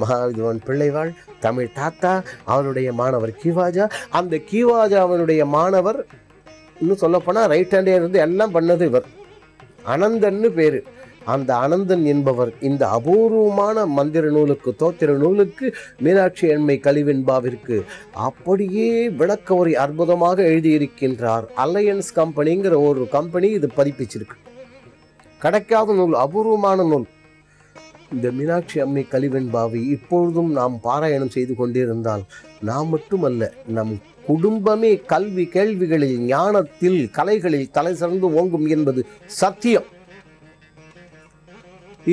மகாவித்வான் பிள்ளைவாள் தமிழ் தாத்தா, அவருடைய மாணவர் கீவாஜா. அந்த கீவாஜா அவனுடைய மாணவர், இன்னும் சொல்லப்போனா ரைட் ஹேண்டே இருந்து எல்லாம் பண்ணது இவர். அனந்தன்னு பேரு. அந்த அனந்தன் என்பவர் இந்த அபூர்வமான மந்திர நூலுக்கு, தோத்திர நூலுக்கு, மீனாட்சி அம்மை கலிவென்பாவிற்கு அப்படியே விளக்க உரை அற்புதமாக எழுதியிருக்கின்றார். அலையன்ஸ் கம்பெனிங்கிற ஒரு கம்பெனி இது பதிப்பிச்சிருக்கு. கிடைக்காத நூல், அபூர்வமான நூல். இந்த மீனாட்சி அம்மை கலிவென்பாவை இப்பொழுதும் நாம் பாராயணம் செய்து கொண்டிருந்தால் நாம் மட்டுமல்ல, நம் குடும்பமே கல்வி கேள்விகளில், ஞானத்தில், கலைகளில் தலை சிறந்து ஓங்கும் என்பது சத்தியம்.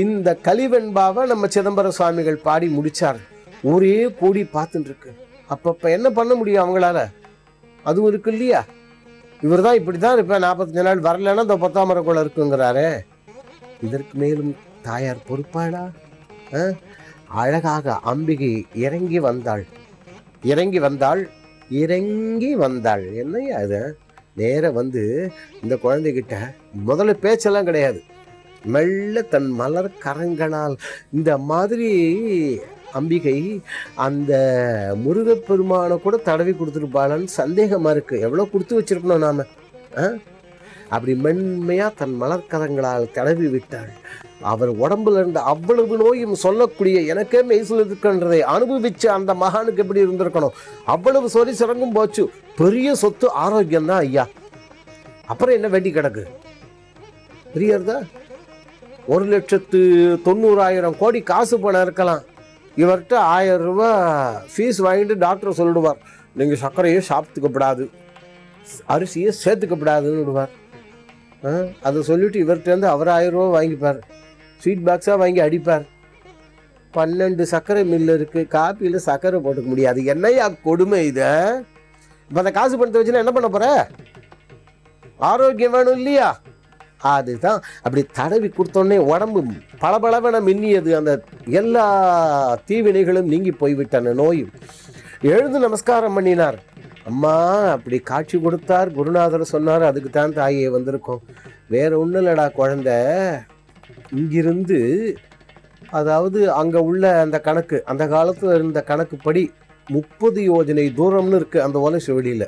இந்த கலிவென்பாவை நம்ம சிதம்பர சுவாமிகள் பாடி முடிச்சார். ஒரே கூடி பார்த்துட்டு இருக்கு. அப்பப்ப என்ன பண்ண முடியும் அவங்களால? அதுவும் இருக்கு இல்லையா. இவர் தான் இப்படிதான் இருப்பேன், 45 நாள் வரலன்னா இந்த 10ஆம் மரக்குள்ள இருக்குங்கிறாரு. இதற்கு மேலும் தாயார் பொறுப்பாளா? அழகாக அம்பிகை இறங்கி வந்தாள். இறங்கி வந்தாள். என்னையா இது? நேர வந்து இந்த குழந்தைகிட்ட முதல்ல பேச்செல்லாம் கிடையாது, மெல்ல தன் மலர் கரங்களால் இந்த மாதிரி அம்பிகை அந்த முருகப்பெருமானை கூட தடவி கொடுத்துருப்பாளன்னு சந்தேகமா இருக்கு. எவ்வளவு கொடுத்து வச்சிருக்கணும் நாம. அப்படி மென்மையா தன் மலர்கரங்களால் தடவி விட்டாள். அவர் உடம்புல இருந்த அவ்வளவு நோயும் சொல்லக்கூடிய எனக்கே மெய்சில் இருக்கின்றதை அனுபவிச்ச அந்த மகானுக்கு எப்படி இருந்திருக்கணும். அவ்வளவு சொறி சிறங்கும் போச்சு. பெரிய சொத்து ஆரோக்கியம் தான் ஐயா. அப்புறம் என்ன வேண்டி கிடக்கு? புரியுறதா? 1,90,000 கோடி காசு பணம் இருக்கலாம். இவர்கிட்ட 1000 ரூபாய் ஃபீஸ் வாங்கிட்டு டாக்டர் சொல்லிடுவார், நீங்கள் சர்க்கரையை சாப்பிட்டுக்கப்படாது, அரிசியை சேர்த்துக்கப்படாதுன்னு விடுவார். அதை சொல்லிட்டு இவர்கிட்ட இருந்து அவர் 1000 ரூபா வாங்கிப்பார், ஸ்வீட் பாக்ஸாக வாங்கி அடிப்பார். 12 சர்க்கரை மில்லு இருக்கு, காப்பியில் சர்க்கரை போட்டுக்க முடியாது. என்னையா கொடுமை இது? இப்போ அந்த காசு பணத்தை வச்சுன்னா என்ன பண்ண போற? ஆரோக்கியம் வேணும் இல்லையா? அதுதான் அப்படி தடவி கொடுத்தோடனே உடம்பு பளபளவென மின்னியது. அந்த எல்லா தீவினைகளும் நீங்கி போய்விட்டன, நோயும். எழுந்து நமஸ்காரம் பண்ணினார். அம்மா அப்படி காட்சி கொடுத்தார். குருநாதர் சொன்னார், அதுக்கு தான் தாயே வந்திருக்கோம், வேற ஒன்றும் இல்லடா குழந்தை. இங்கிருந்து அதாவது அங்கே உள்ள அந்த கணக்கு, அந்த காலத்தில் இருந்த கணக்குப்படி 30 யோஜனை தூரம்னு இருக்கு அந்த ஓலை சுவடியில்.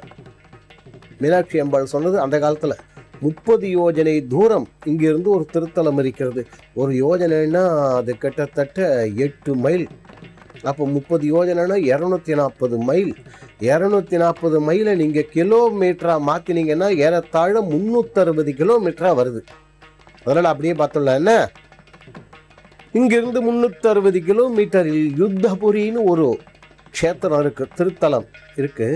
மீனாட்சி அம்பாள் சொன்னது அந்த காலத்தில் 30 யோஜனை தூரம் இங்கிருந்து ஒரு திருத்தலம் இருக்கிறது. ஒரு யோஜனைன்னா அது கிட்டத்தட்ட 8 மைல். அப்போ 30 யோஜனைனா 240 மைல். 240 மைலை நீங்கள் கிலோமீட்டரா மாற்றினீங்கன்னா ஏறத்தாழ 360 கிலோமீட்டரா வருது. அதனால் அப்படியே பார்த்தோம்ல, என்ன இங்கிருந்து 360 கிலோமீட்டரில் யுத்தபுரின்னு ஒரு க்ஷேத்திரம் இருக்கு, திருத்தலம் இருக்கு.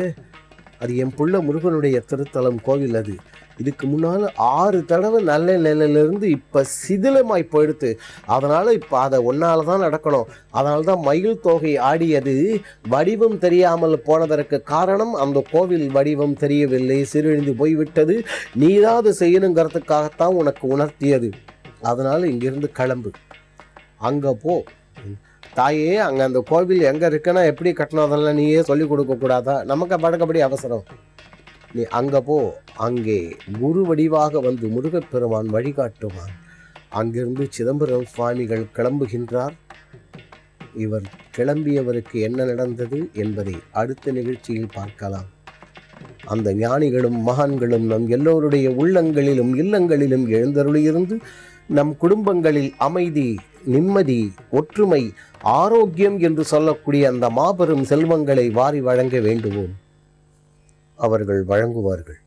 அது என் புள்ள முருகனுடைய திருத்தலம் கோவில். அது இதுக்கு முன்னால் 6 தடவை நல்ல நிலையிலிருந்து இப்போ சிதிலமாய் போயிடுத்து. அதனால் இப்போ அதை ஒன்னால தான் நடக்கணும். அதனால தான் மயில் தொகை ஆடியது வடிவம் தெரியாமல் போனதற்கு காரணம் அந்த கோவில் வடிவம் தெரியவில்லை, சீரழிந்து போய்விட்டது. நீதான் அதை செய்யணுங்கிறதுக்காகத்தான் உனக்கு உணர்த்தியது. அதனால் இங்கிருந்து கிளம்பு, அங்கே போ. தாயே, அங்கே அந்த கோவில் எங்கே இருக்குன்னா எப்படி கட்டணும் அதெல்லாம் நீயே சொல்லிக் கொடுக்கக்கூடாதா? நமக்கு பழக்கப்படி அவசரம். நீ அங்கே போ. அங்கே குரு வடிவாக வந்து முருகப்பெருமான் வழிகாட்டுவான். அங்கிருந்து சிதம்பரம் சுவாமிகள் கிளம்புகின்றார். இவர் கிளம்பியவருக்கு என்ன நடந்தது என்பதை அடுத்த நிகழ்ச்சியில் பார்க்கலாம். அந்த ஞானிகளும் மகான்களும் நம் எல்லோருடைய உள்ளங்களிலும் இல்லங்களிலும் எழுந்தருளியிருந்து நம் குடும்பங்களில் அமைதி, நிம்மதி, ஒற்றுமை, ஆரோக்கியம் என்று சொல்லக்கூடிய அந்த மாபெரும் செல்வங்களை வாரி வழங்க வேண்டுவோம். அவர்கள் வழங்குவார்கள்.